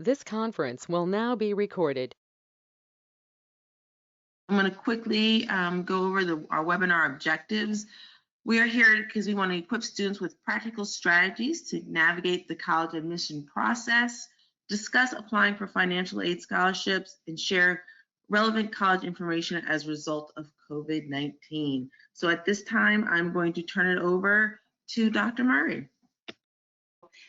This conference will now be recorded. I'm going to quickly go over our webinar objectives. We are here because we want to equip students with practical strategies to navigate the college admission process, discuss applying for financial aid scholarships, and share relevant college information as a result of COVID-19. So at this time, I'm going to turn it over to Dr. Murray.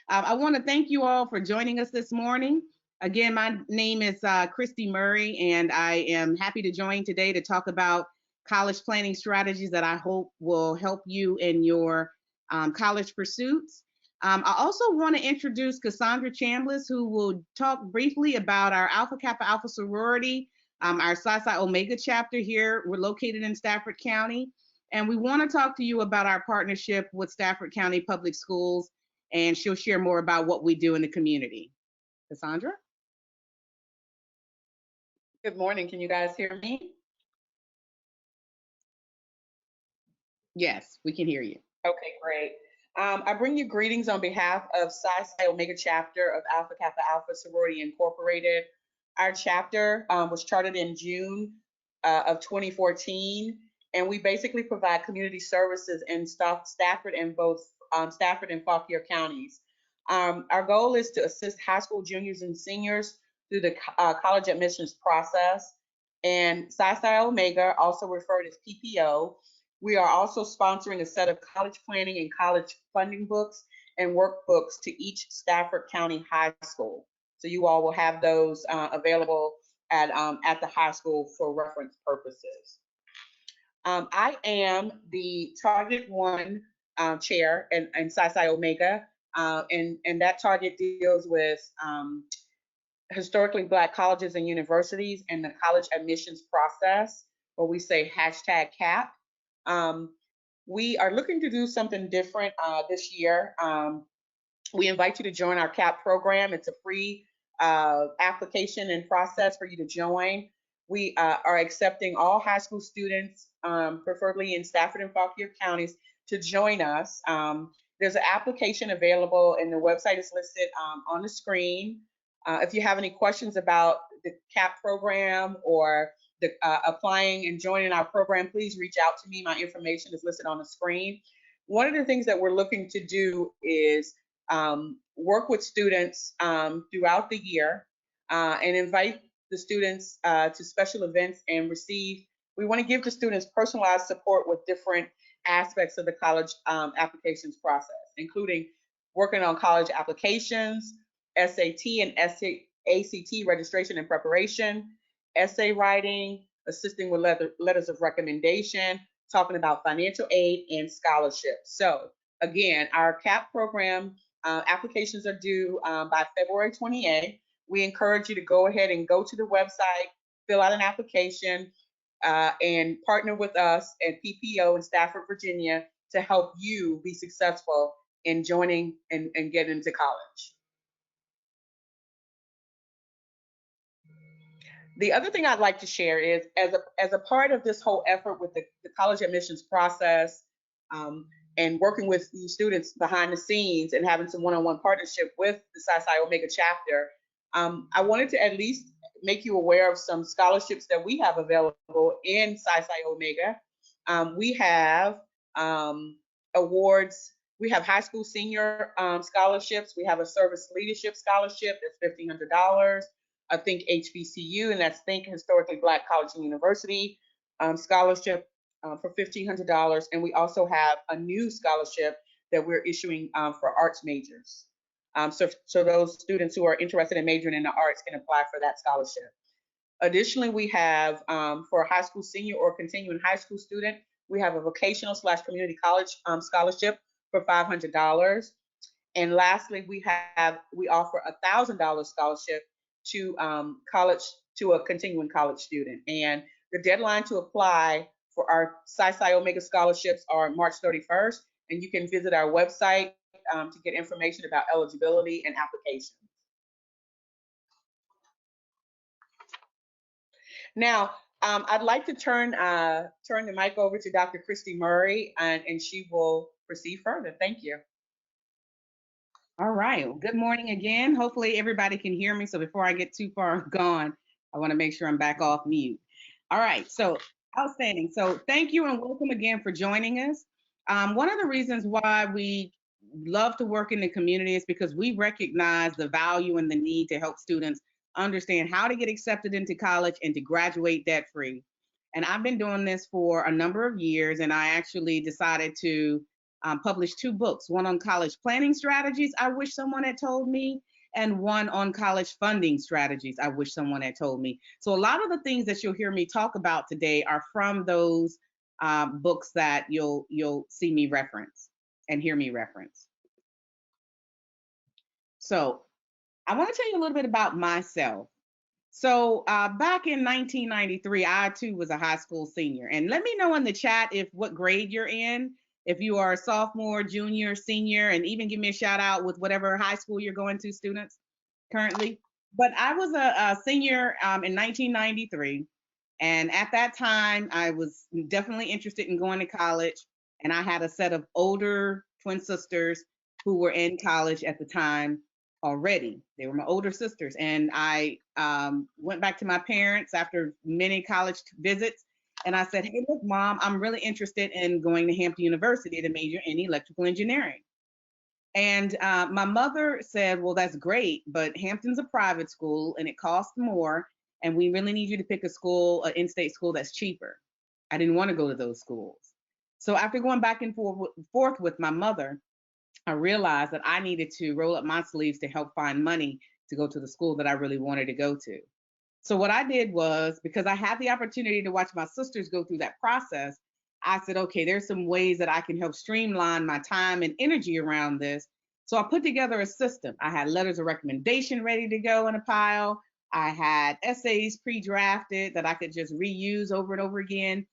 I want to thank you all for joining us this morning. Again, my name is Christie Murray, and I am happy to join today to talk about college planning strategies that I hope will help you in your college pursuits. I also want to introduce Cassandra Chambliss, who will talk briefly about our Alpha Kappa Alpha sorority, our Psi Psi Omega chapter here. We're located in Stafford County, and we want to talk to you about our partnership with Stafford County Public Schools, and she'll share more about what we do in the community. Cassandra? Good morning. Can you guys hear me? Yes, we can hear you. Okay, great. I bring you greetings on behalf of Psi Psi Omega chapter of Alpha Kappa Alpha Sorority Incorporated. Our chapter was chartered in June of 2014, and we basically provide community services in Stafford and both Stafford and Fauquier counties. Our goal is to assist high school juniors and seniors through the college admissions process. And Psi Psi Omega, also referred as PPO, we are also sponsoring a set of college planning and college funding books and workbooks to each Stafford County high school. So you all will have those available at the high school for reference purposes. I am the Target 1 chair in Psi Psi Omega, and that target deals with historically Black colleges and universities and the college admissions process, or we say #CAP. We are looking to do something different this year. We invite you to join our CAP program. It's a free application and process for you to join. We are accepting all high school students, preferably in Stafford and Fauquier counties, to join us. There's an application available, and the website is listed on the screen. If you have any questions about the CAP program or the applying and joining our program, please reach out to me. My information is listed on the screen. One of the things that we're looking to do is work with students throughout the year and invite the students to special events and we want to give the students personalized support with different aspects of the college applications process, including working on college applications, SAT and ACT registration and preparation, essay writing, assisting with letters of recommendation, talking about financial aid and scholarships. So again, our CAP program applications are due by February 28th. We encourage you to go ahead and go to the website, fill out an application, and partner with us at PPO in Stafford, Virginia, to help you be successful in joining and getting into college. The other thing I'd like to share is, as a part of this whole effort with the college admissions process and working with the students behind the scenes and having some one-on-one partnership with the Psi Psi Omega chapter, I wanted to at least make you aware of some scholarships that we have available in Psi Psi Omega. We have awards. We have high school senior scholarships. We have a service leadership scholarship that's $1,500. I think HBCU, and that's Think Historically Black College and University scholarship for $1,500. And we also have a new scholarship that we're issuing for arts majors. So those students who are interested in majoring in the arts can apply for that scholarship. Additionally, we have for a high school senior or continuing high school student, we have a vocational / community college scholarship for $500. And lastly, we offer a $1,000 scholarship to a continuing college student. And the deadline to apply for our Psi Psi Omega scholarships are March 31st, and you can visit our website to get information about eligibility and applications. Now, I'd like to turn the mic over to Dr. Christie Murray, and she will proceed further. Thank you. All right. Well, good morning again. Hopefully everybody can hear me. So before I get too far gone, I want to make sure I'm back off mute. All right. So outstanding. So thank you and welcome again for joining us. One of the reasons why we love to work in the community is because we recognize the value and the need to help students understand how to get accepted into college and to graduate debt free. And I've been doing this for a number of years, and I actually decided to published two books, one on college planning strategies I wish someone had told me, and one on college funding strategies I wish someone had told me. So a lot of the things that you'll hear me talk about today are from those books that you'll see me reference and hear me reference. So I want to tell you a little bit about myself. So back in 1993, I too was a high school senior. And let me know in the chat if what grade you're in, if you are a sophomore, junior, senior, and even give me a shout out with whatever high school you're going to, students currently. But I was a senior in 1993. And at that time, I was definitely interested in going to college. And I had a set of older twin sisters who were in college at the time already. They were my older sisters. And I went back to my parents after many college visits. And I said, hey, look, Mom, I'm really interested in going to Hampton University to major in electrical engineering. And my mother said, well, that's great, but Hampton's a private school and it costs more. And we really need you to pick a school, an in-state school that's cheaper. I didn't want to go to those schools. So after going back and forth with my mother, I realized that I needed to roll up my sleeves to help find money to go to the school that I really wanted to go to. So what I did was, because I had the opportunity to watch my sisters go through that process, I said, okay, there's some ways that I can help streamline my time and energy around this. So I put together a system. I had letters of recommendation ready to go in a pile. I had essays pre-drafted that I could just reuse over and over again.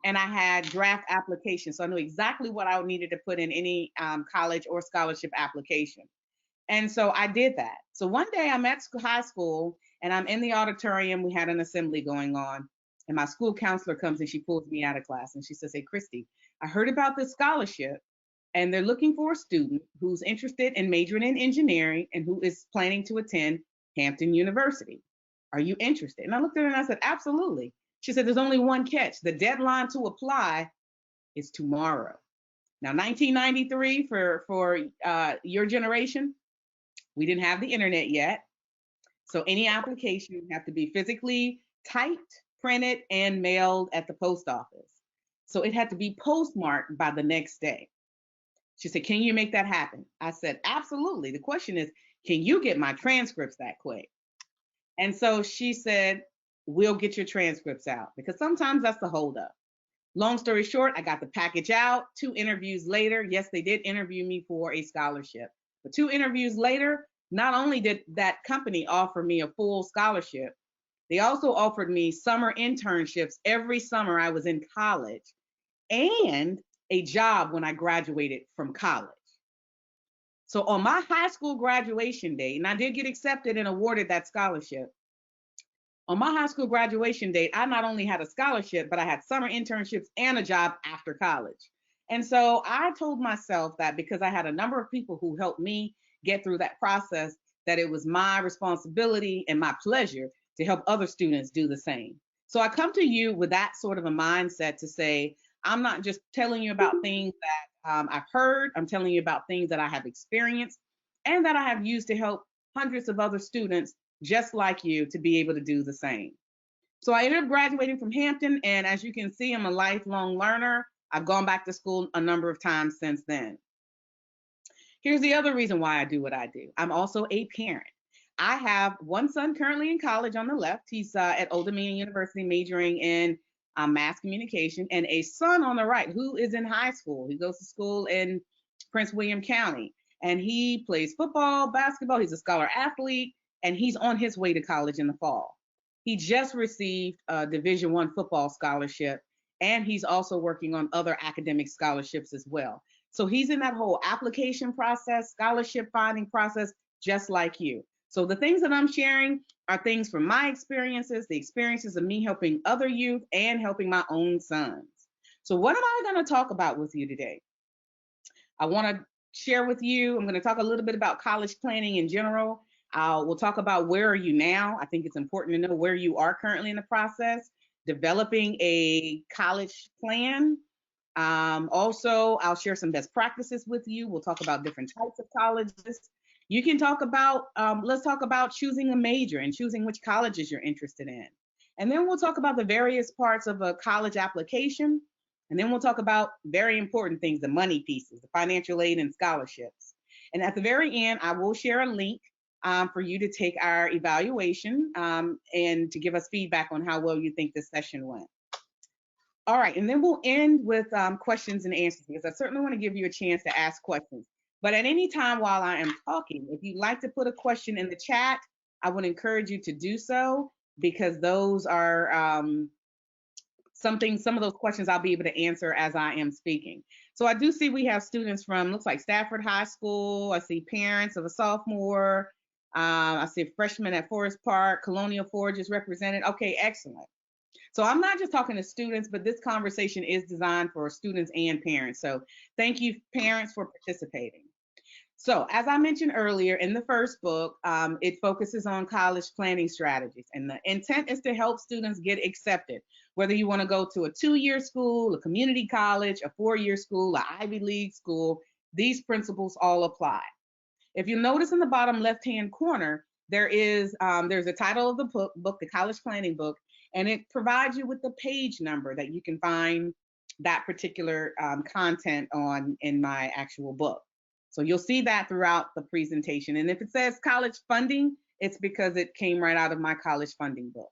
And I had draft applications. So I knew exactly what I needed to put in any college or scholarship application. And so I did that. So one day I'm at high school and I'm in the auditorium. We had an assembly going on. And my school counselor comes and she pulls me out of class and she says, hey, Christy, I heard about this scholarship and they're looking for a student who's interested in majoring in engineering and who is planning to attend Hampton University. Are you interested? And I looked at her and I said, absolutely. She said, there's only one catch. The deadline to apply is tomorrow. Now, 1993 for your generation, we didn't have the internet yet. So any application have to be physically typed, printed, and mailed at the post office. So it had to be postmarked by the next day. She said, can you make that happen? I said, absolutely. The question is, can you get my transcripts that quick? And so she said, we'll get your transcripts out, because sometimes that's the holdup. Long story short, I got the package out. 2 interviews later, yes, they did interview me for a scholarship. But 2 interviews later, not only did that company offer me a full scholarship, they also offered me summer internships every summer I was in college and a job when I graduated from college. So on my high school graduation date, and I did get accepted and awarded that scholarship, on my high school graduation date, I not only had a scholarship, but I had summer internships and a job after college. And so I told myself that because I had a number of people who helped me get through that process, that it was my responsibility and my pleasure to help other students do the same. So I come to you with that sort of a mindset to say, I'm not just telling you about things that I've heard, I'm telling you about things that I have experienced and that I have used to help hundreds of other students just like you to be able to do the same. So I ended up graduating from Hampton, and as you can see, I'm a lifelong learner. I've gone back to school a number of times since then. Here's the other reason why I do what I do. I'm also a parent. I have one son currently in college on the left. He's at Old Dominion University majoring in mass communication, and a son on the right who is in high school. He goes to school in Prince William County, and he plays football, basketball. He's a scholar athlete, and he's on his way to college in the fall. He just received a Division I football scholarship, and he's also working on other academic scholarships as well. So he's in that whole application process, scholarship finding process, just like you. So the things that I'm sharing are things from my experiences, the experiences of me helping other youth and helping my own sons. So what am I going to talk about with you today? I want to share with you. I'm going to talk a little bit about college planning in general. We'll talk about where are you now. I think it's important to know where you are currently in the process, developing a college plan. Also, I'll share some best practices with you. We'll talk about different types of colleges. You can talk about, let's talk about choosing a major and choosing which colleges you're interested in. And then we'll talk about the various parts of a college application. And then we'll talk about very important things, the money pieces, the financial aid and scholarships. And at the very end, I will share a link for you to take our evaluation and to give us feedback on how well you think this session went. All right, and then we'll end with questions and answers, because I certainly want to give you a chance to ask questions. But at any time while I am talking, if you'd like to put a question in the chat, I would encourage you to do so, because those are some of those questions I'll be able to answer as I am speaking. So I do see we have students from, looks like Stafford High School. I see parents of a sophomore. I see a freshman at Forest Park. Colonial Forge is represented. Okay, excellent. So I'm not just talking to students, but this conversation is designed for students and parents. So thank you, parents, for participating. So as I mentioned earlier, in the first book, it focuses on college planning strategies. And the intent is to help students get accepted, whether you want to go to a 2-year school, a community college, a 4-year school, an Ivy League school. These principles all apply. If you notice in the bottom left-hand corner, there's a title of the book, the college planning book, and it provides you with the page number that you can find that particular content on in my actual book. So you'll see that throughout the presentation. And if it says college funding, it's because it came right out of my college funding book.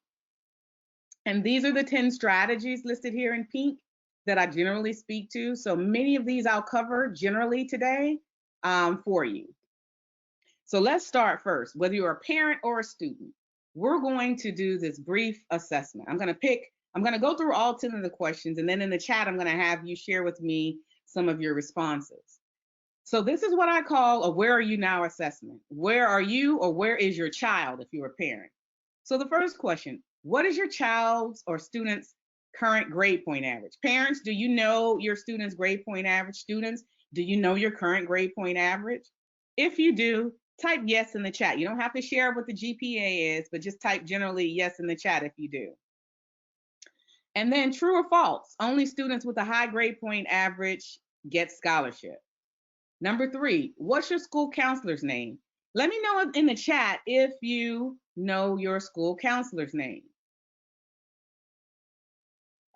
And these are the 10 strategies listed here in pink that I generally speak to. So many of these I'll cover generally today for you. So let's start first. Whether you're a parent or a student, we're going to do this brief assessment. I'm going to go through all 10 of the questions, and then in the chat, I'm going to have you share with me some of your responses. So this is what I call a where are you now assessment. Where are you, or where is your child if you're a parent? So the first question, what is your child's or student's current grade point average? Parents, do you know your student's grade point average? Students, do you know your current grade point average? If you do, type yes in the chat. You don't have to share what the GPA is, but just type generally yes in the chat if you do. And then true or false, only students with a high grade point average get scholarship. Number 3, what's your school counselor's name? Let me know in the chat if you know your school counselor's name.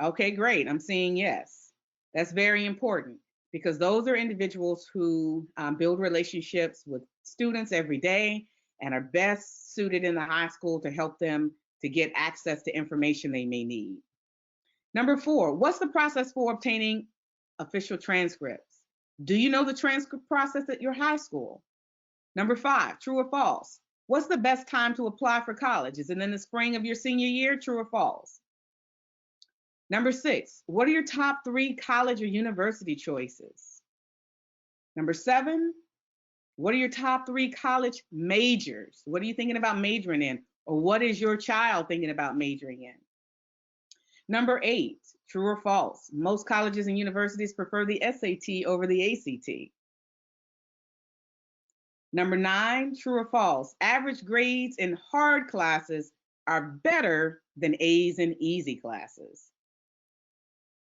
Okay, great. I'm seeing yes. That's very important, because those are individuals who build relationships with students every day and are best suited in the high school to help them to get access to information they may need. Number 4, what's the process for obtaining official transcripts? Do you know the transcript process at your high school? Number 5, true or false? What's the best time to apply for college? Is it in the spring of your senior year? True or false? Number 6, what are your top 3 college or university choices? Number 7, what are your top 3 college majors? What are you thinking about majoring in? Or what is your child thinking about majoring in? Number 8, true or false? Most colleges and universities prefer the SAT over the ACT. Number 9, true or false? Average grades in hard classes are better than A's in easy classes.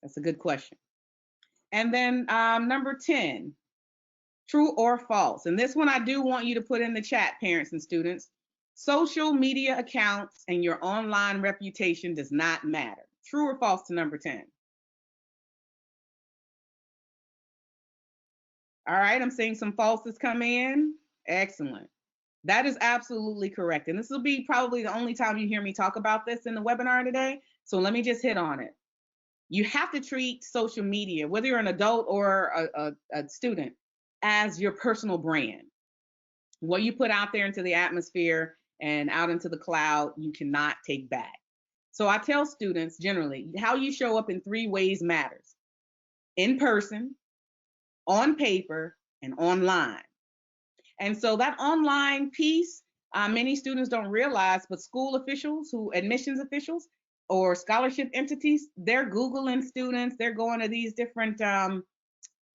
That's a good question. And then number 10, true or false? And this one I do want you to put in the chat, parents and students. Social media accounts and your online reputation does not matter. True or false to number 10? All right, I'm seeing some falses come in. Excellent. That is absolutely correct. And this will be probably the only time you hear me talk about this in the webinar today. So let me just hit on it. You have to treat social media, whether you're an adult or a student, as your personal brand. What you put out there into the atmosphere and out into the cloud, you cannot take back. So I tell students generally, how you show up in 3 ways matters: in person, on paper, and online. And so that online piece, many students don't realize, but school officials, admissions officials or scholarship entities, they're Googling students, they're going to these different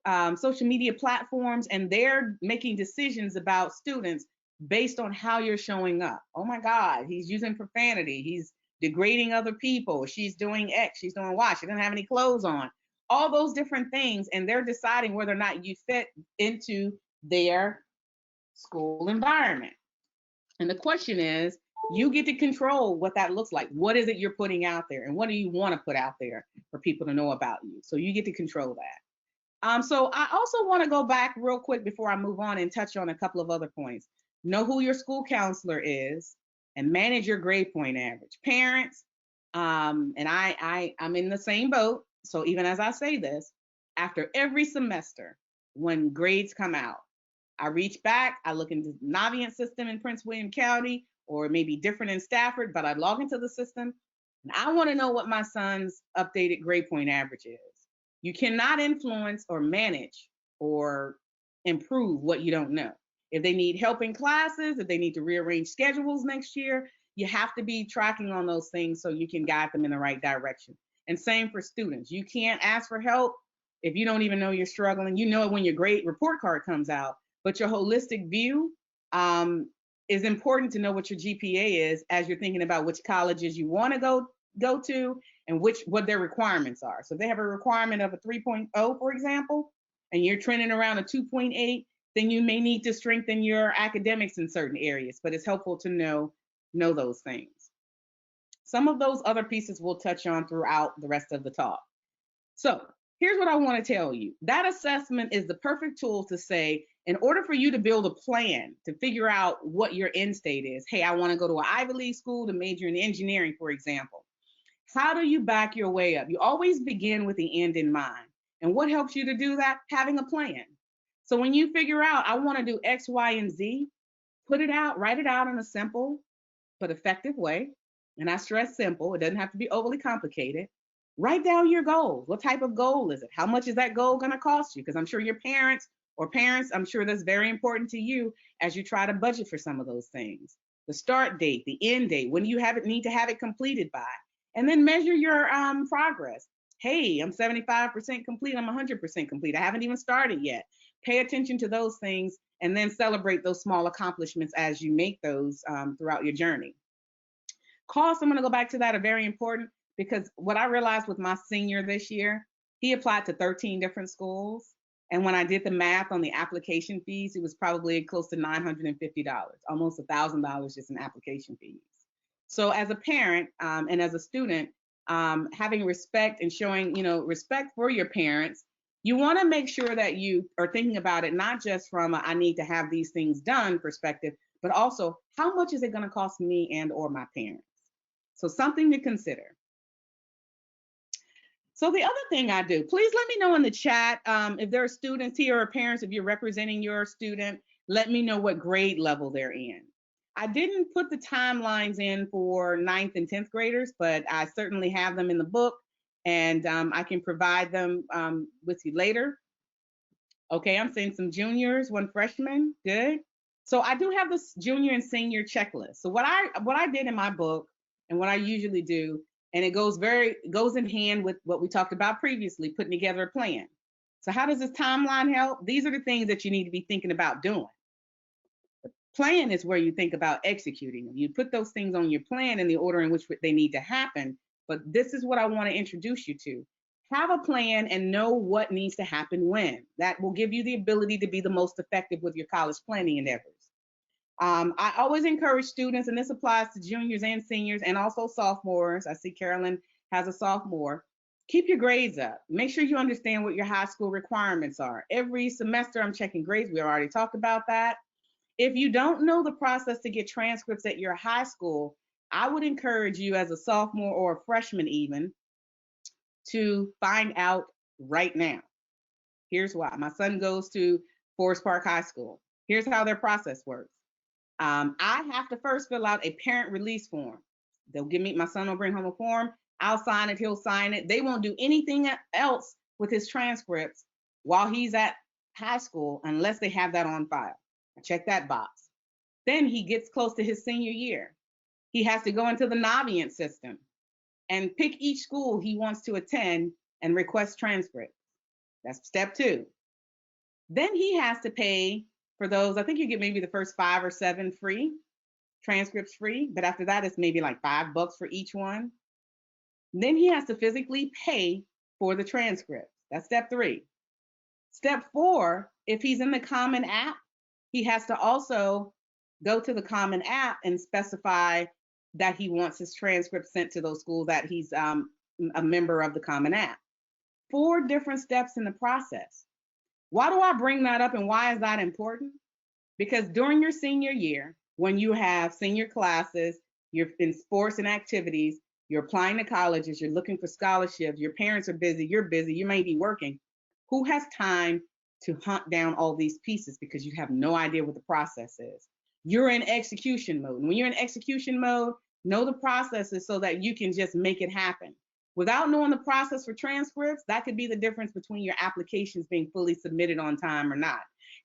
social media platforms, and they're making decisions about students based on how you're showing up. Oh my God, he's using profanity. He's degrading other people. She's doing X, she's doing Y. She doesn't have any clothes on. All those different things, and they're deciding whether or not you fit into their school environment. And the question is, you get to control what that looks like. What is it you're putting out there, and what do you want to put out there for people to know about you? So you get to control that. So I also want to go back real quick before I move on and touch on a couple of other points. Know who your school counselor is and manage your grade point average. Parents, and I'm in the same boat. So even as I say this, after every semester, when grades come out, I reach back, I look into the Navient system in Prince William County, or it may be different in Stafford, but I log into the system and I want to know what my son's updated grade point average is. You cannot influence or manage or improve what you don't know. If they need help in classes, if they need to rearrange schedules next year, you have to be tracking on those things so you can guide them in the right direction. And same for students. You can't ask for help if you don't even know you're struggling. You know it when your grade report card comes out, but your holistic view is important to know what your GPA is as you're thinking about which colleges you want to go to and what their requirements are. So if they have a requirement of a 3.0, for example, and you're trending around a 2.8, then you may need to strengthen your academics in certain areas, but it's helpful to know those things. Some of those other pieces we'll touch on throughout the rest of the talk. So here's what I want to tell you. That assessment is the perfect tool to say, in order for you to build a plan to figure out what your end state is, hey, I want to go to an Ivy League school to major in engineering, for example. How do you back your way up? You always begin with the end in mind. And what helps you to do that? Having a plan. So when you figure out, I want to do X, Y, and Z, put it out, write it out in a simple but effective way. And I stress simple. It doesn't have to be overly complicated. Write down your goals. What type of goal is it? How much is that goal going to cost you? Because I'm sure your parents, I'm sure that's very important to you as you try to budget for some of those things. The start date, the end date, when do you need to have it completed by? And then measure your progress. Hey, I'm 75% complete. I'm 100% complete. I haven't even started yet. Pay attention to those things and then celebrate those small accomplishments as you make those throughout your journey. Costs, I'm going to go back to that, are very important because what I realized with my senior this year, he applied to 13 different schools. And when I did the math on the application fees, it was probably close to $950, almost $1,000 just in application fees. So as a parent and as a student, having respect and showing, respect for your parents, you want to make sure that you are thinking about it, not just from I need to have these things done perspective, but also how much is it going to cost me and or my parents? So something to consider. So the other thing I do, please let me know in the chat if there are students here or parents, if you're representing your student, let me know what grade level they're in. I didn't put the timelines in for 9th and 10th graders, but I certainly have them in the book and I can provide them with you later. Okay, I'm seeing some juniors, one freshman, good. So I do have this junior and senior checklist. So what I did in my book and what I usually do, and it goes in hand with what we talked about previously, putting together a plan. So how does this timeline help? These are the things that you need to be thinking about doing. The plan is where you think about executing them. You put those things on your plan in the order in which they need to happen. But this is what I want to introduce you to. Have a plan and know what needs to happen when. That will give you the ability to be the most effective with your college planning endeavors. I always encourage students, and this applies to juniors and seniors and also sophomores. I see Carolyn has a sophomore. Keep your grades up. Make sure you understand what your high school requirements are. Every semester I'm checking grades. We already talked about that. If you don't know the process to get transcripts at your high school, I would encourage you as a sophomore or a freshman even to find out right now. Here's why. My son goes to Forest Park High School. Here's how their process works. I have to first fill out a parent release form. They'll give me, my son will bring home a form. I'll sign it, he'll sign it. They won't do anything else with his transcripts while he's at high school unless they have that on file. I check that box. Then he gets close to his senior year. He has to go into the Navient system and pick each school he wants to attend and request transcripts. That's step 2. Then he has to pay for those. I think you get maybe the first 5 or 7 free, transcripts free, but after that, it's maybe like $5 for each one. Then he has to physically pay for the transcript. That's step 3. Step 4, if he's in the Common App, he has to also go to the Common App and specify that he wants his transcript sent to those schools that he's a member of the Common App. 4 different steps in the process. Why do I bring that up and why is that important? Because during your senior year, when you have senior classes, you're in sports and activities, you're applying to colleges, you're looking for scholarships, your parents are busy, you're busy, you may be working. Who has time to hunt down all these pieces because you have no idea what the process is? You're in execution mode. When you're in execution mode, know the processes so that you can just make it happen. Without knowing the process for transcripts, that could be the difference between your applications being fully submitted on time or not.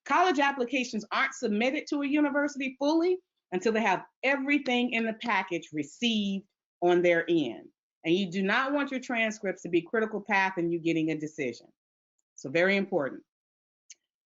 College applications aren't submitted to a university fully until they have everything in the package received on their end. And you do not want your transcripts to be critical path in you getting a decision. So very important.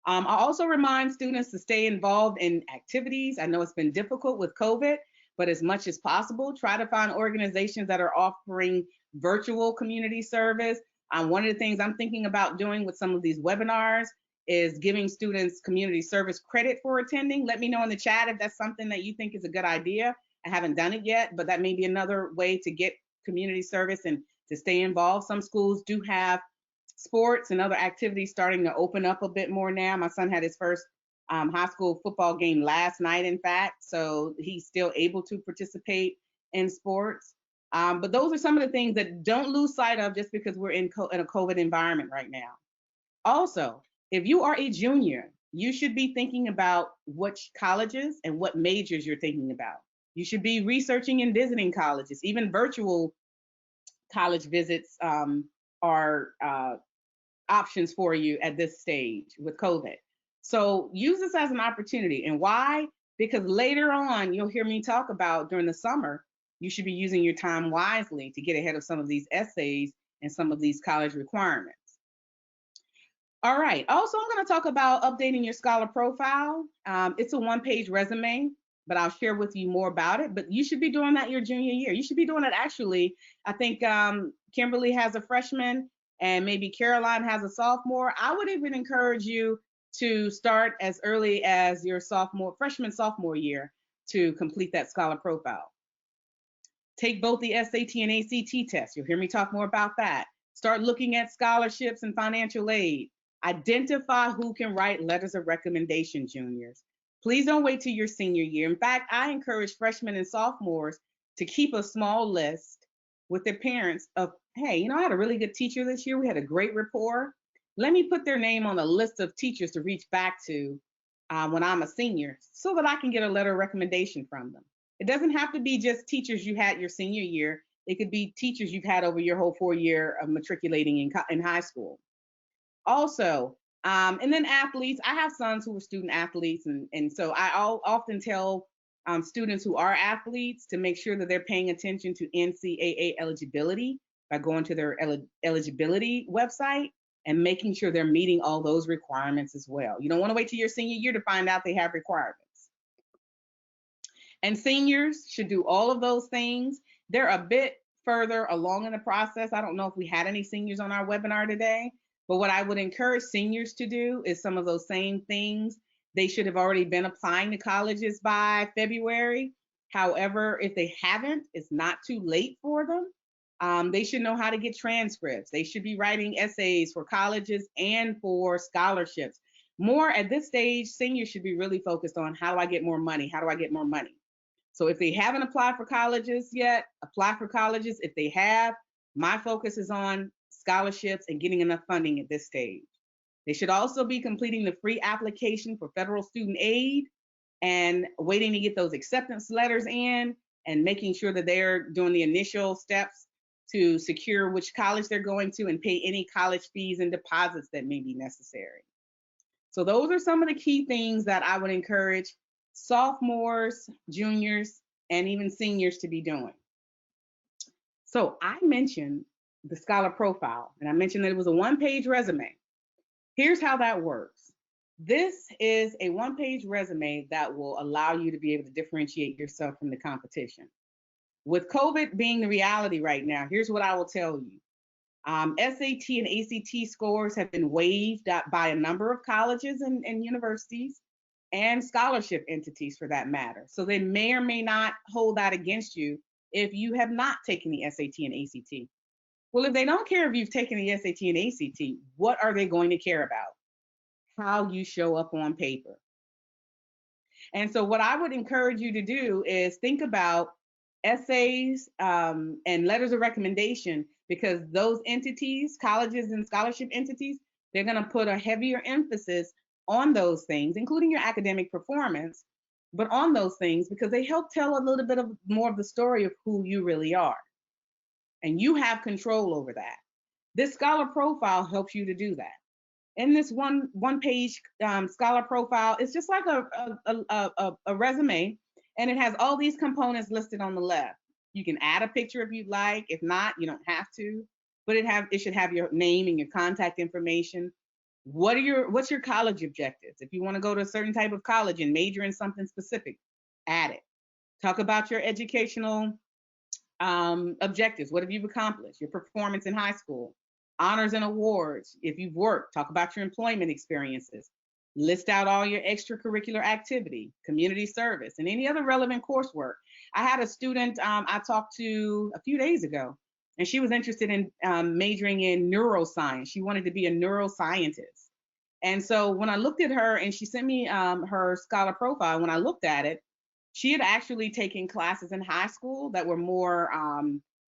I also remind students to stay involved in activities. I know it's been difficult with COVID, but as much as possible, try to find organizations that are offering virtual community service. One of the things I'm thinking about doing with some of these webinars is giving students community service credit for attending. Let me know in the chat if that's something that you think is a good idea. I haven't done it yet, but that may be another way to get community service and to stay involved. Some schools do have sports and other activities starting to open up a bit more now. My son had his first high school football game last night, in fact, so he's still able to participate in sports. But those are some of the things that don't lose sight of just because we're in a COVID environment right now. Also, if you are a junior, you should be thinking about which colleges and what majors you're thinking about. You should be researching and visiting colleges. Even virtual college visits are options for you at this stage with COVID. So use this as an opportunity. And why? Because later on, you'll hear me talk about during the summer, you should be using your time wisely to get ahead of some of these essays and some of these college requirements. All right. Also, I'm going to talk about updating your scholar profile. It's a 1-page resume, but I'll share with you more about it. But you should be doing that your junior year. You should be doing it actually. I think Kimberly has a freshman and maybe Caroline has a sophomore. I would even encourage you to start as early as your freshman, sophomore year to complete that scholar profile. Take both the SAT and ACT tests. You'll hear me talk more about that. Start looking at scholarships and financial aid. Identify who can write letters of recommendation, juniors. Please don't wait till your senior year. In fact, I encourage freshmen and sophomores to keep a small list with their parents of, hey, I had a really good teacher this year. We had a great rapport. Let me put their name on a list of teachers to reach back to when I'm a senior so that I can get a letter of recommendation from them. It doesn't have to be just teachers you had your senior year. It could be teachers you've had over your whole 4-year of matriculating in high school. Also, and then athletes. I have sons who are student athletes, and so I often tell students who are athletes to make sure that they're paying attention to NCAA eligibility by going to their eligibility website and making sure they're meeting all those requirements as well. You don't want to wait till your senior year to find out they have requirements. And seniors should do all of those things. They're a bit further along in the process. I don't know if we had any seniors on our webinar today, but what I would encourage seniors to do is some of those same things. They should have already been applying to colleges by February. However, if they haven't, it's not too late for them. They should know how to get transcripts. They should be writing essays for colleges and for scholarships. More at this stage, seniors should be really focused on how do I get more money? How do I get more money? So if they haven't applied for colleges yet, apply for colleges. If they have, my focus is on scholarships and getting enough funding at this stage. They should also be completing the free application for federal student aid and waiting to get those acceptance letters in and making sure that they're doing the initial steps to secure which college they're going to and pay any college fees and deposits that may be necessary. So those are some of the key things that I would encourage sophomores, juniors, and even seniors to be doing. So I mentioned the scholar profile, and I mentioned that it was a 1-page resume. Here's how that works. This is a one-page resume that will allow you to be able to differentiate yourself from the competition. With COVID being the reality right now, here's what I will tell you. SAT and ACT scores have been waived by a number of colleges and universities and scholarship entities for that matter. So they may or may not hold that against you if you have not taken the SAT and ACT. Well, if they don't care if you've taken the SAT and ACT, what are they going to care about? How you show up on paper. And so what I would encourage you to do is think about essays and letters of recommendation, because those entities, colleges and scholarship entities, they're going to put a heavier emphasis on those things, including your academic performance, but on those things because they help tell a little bit of more of the story of who you really are. And you have control over that. This scholar profile helps you to do that. In this one page scholar profile, it's just like a resume, and it has all these components listed on the left. You can add a picture if you'd like. If not, you don't have to, but it should have your name and your contact information. What's your college objectives? If you want to go to a certain type of college and major in something specific, add it. Talk about your educational objectives. What have you accomplished? Your performance in high school, honors and awards. If you've worked, talk about your employment experiences. List out all your extracurricular activity, community service, and any other relevant coursework. I had a student I talked to a few days ago, and she was interested in majoring in neuroscience. She wanted to be a neuroscientist. And so when I looked at her and she sent me her scholar profile, when I looked at it, she had actually taken classes in high school that were more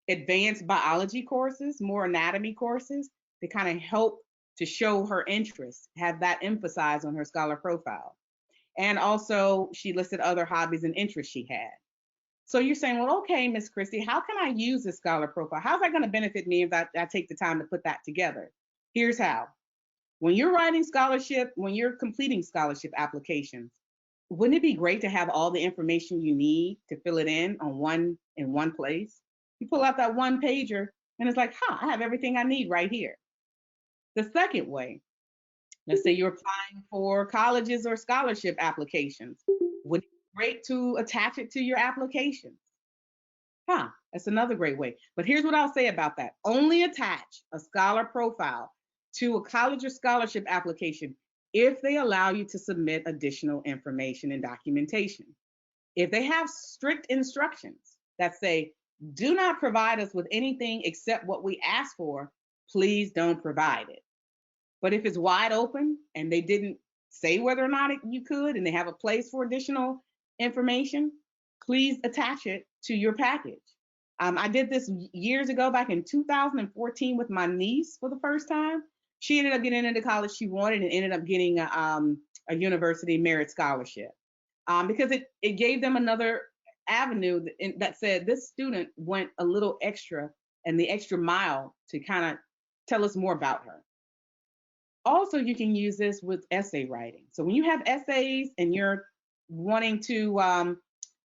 advanced biology courses, more anatomy courses to kind of help to show her interest, have that emphasized on her scholar profile. And also she listed other hobbies and interests she had. So you're saying, well, okay, Miss Christie, how can I use this scholar profile? How's that going to benefit me if I take the time to put that together? Here's how. When you're writing scholarship, when you're completing scholarship applications, wouldn't it be great to have all the information you need to fill it in one place? You pull out that one pager and it's like, I have everything I need right here. The second way, let's say you're applying for colleges or scholarship applications. Wouldn't it be great to attach it to your applications? That's another great way. But here's what I'll say about that. Only attach a scholar profile to a college or scholarship application if they allow you to submit additional information and documentation. If they have strict instructions that say, do not provide us with anything except what we ask for, please don't provide it. But if it's wide open and they didn't say whether or not you could, and they have a place for additional information, please attach it to your package. I did this years ago, back in 2014 with my niece for the first time. She ended up getting into college she wanted and ended up getting a university merit scholarship because it gave them another avenue that said this student went a little extra and the extra mile to kind of tell us more about her. Also, you can use this with essay writing. So when you have essays and you're wanting to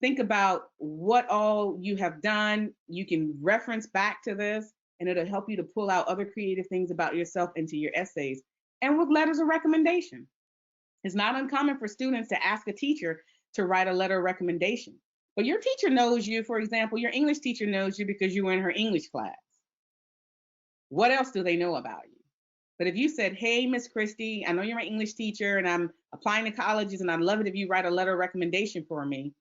think about what all you have done, you can reference back to this and it'll help you to pull out other creative things about yourself into your essays. And with letters of recommendation, it's not uncommon for students to ask a teacher to write a letter of recommendation. But your teacher knows you, for example, your English teacher knows you because you were in her English class. What else do they know about you? But if you said, hey, Miss Christie, I know you're my English teacher and I'm applying to colleges and I'd love it if you write a letter of recommendation for me.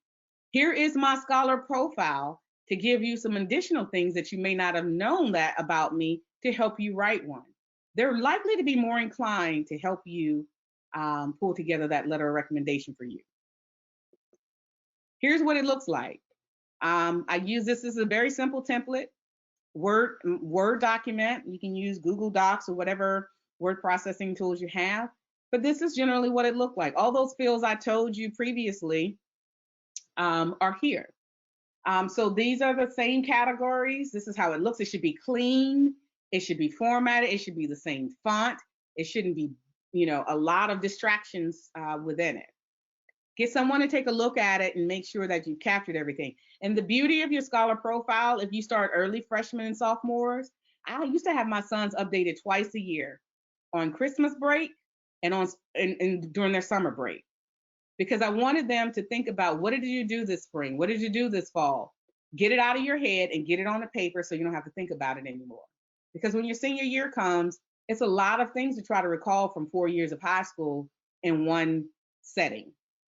Here is my scholar profile to give you some additional things that you may not have known that about me to help you write one. They're likely to be more inclined to help you pull together that letter of recommendation for you. Here's what it looks like. I use this as a very simple template, Word document. You can use Google Docs or whatever word processing tools you have, but this is generally what it looked like. All those fields I told you previously are here. So these are the same categories. This is how it looks. It should be clean. It should be formatted. It should be the same font. It shouldn't be, a lot of distractions within it. Get someone to take a look at it and make sure that you've captured everything. And the beauty of your scholar profile, if you start early, freshmen and sophomores, I used to have my sons updated twice a year on Christmas break and during their summer break, because I wanted them to think about, what did you do this spring? What did you do this fall? Get it out of your head and get it on the paper so you don't have to think about it anymore. Because when your senior year comes, it's a lot of things to try to recall from 4 years of high school in one setting.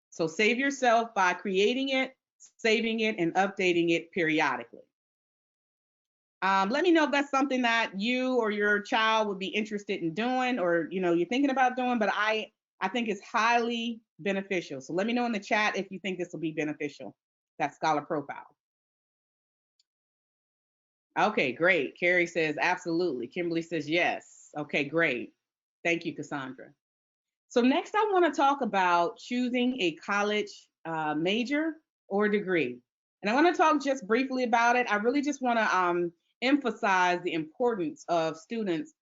So save yourself by creating it, saving it, and updating it periodically. Let me know if that's something that you or your child would be interested in doing, or you're thinking about doing. But I think it's highly beneficial. So let me know in the chat if you think this will be beneficial, that scholar profile. Okay, great. Carrie says absolutely. Kimberly says yes. Okay, great. Thank you, Cassandra. So next I want to talk about choosing a college major or degree. And I want to talk just briefly about it. I really just want to emphasize the importance of students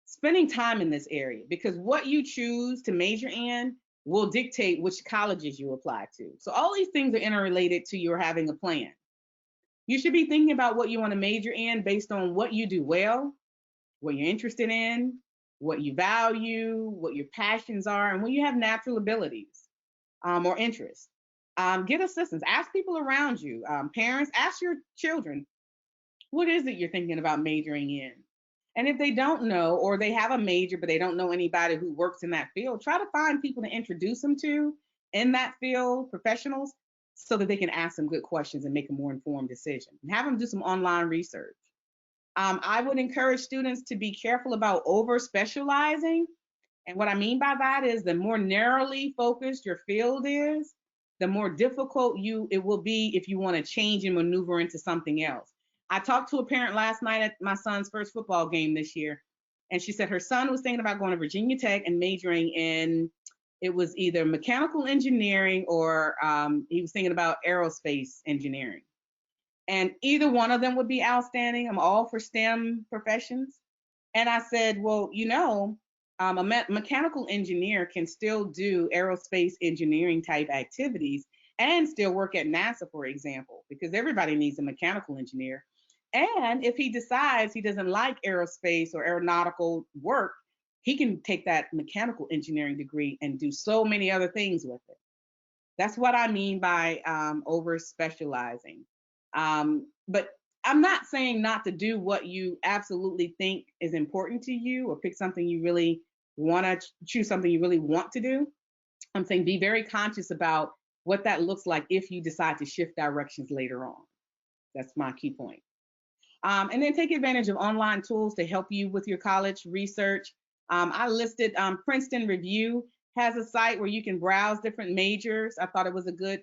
spending time in this area, because what you choose to major in will dictate which colleges you apply to. So all these things are interrelated to your having a plan. You should be thinking about what you want to major in based on what you do well, what you're interested in, what you value, what your passions are, and when you have natural abilities or interests. Get assistance. Ask people around you. Parents, ask your children, what is it you're thinking about majoring in? And if they don't know, or they have a major but they don't know anybody who works in that field, try to find people to introduce them to in that field, professionals, so that they can ask them good questions and make a more informed decision. And have them do some online research. I would encourage students to be careful about over specializing. And what I mean by that is, the more narrowly focused your field is, the more difficult it will be if you want to change and maneuver into something else. I talked to a parent last night at my son's first football game this year, and she said her son was thinking about going to Virginia Tech and majoring in, it was either mechanical engineering or he was thinking about aerospace engineering. And either one of them would be outstanding. I'm all for STEM professions. And I said, well, a mechanical engineer can still do aerospace engineering type activities and still work at NASA, for example, because everybody needs a mechanical engineer. And if he decides he doesn't like aerospace or aeronautical work, he can take that mechanical engineering degree and do so many other things with it. That's what I mean by over specializing. But I'm not saying not to do what you absolutely think is important to you, or pick something you really want to choose, something you really want to do. I'm saying be very conscious about what that looks like if you decide to shift directions later on. That's my key point. And then take advantage of online tools to help you with your college research. I listed Princeton Review has a site where you can browse different majors. I thought it was a good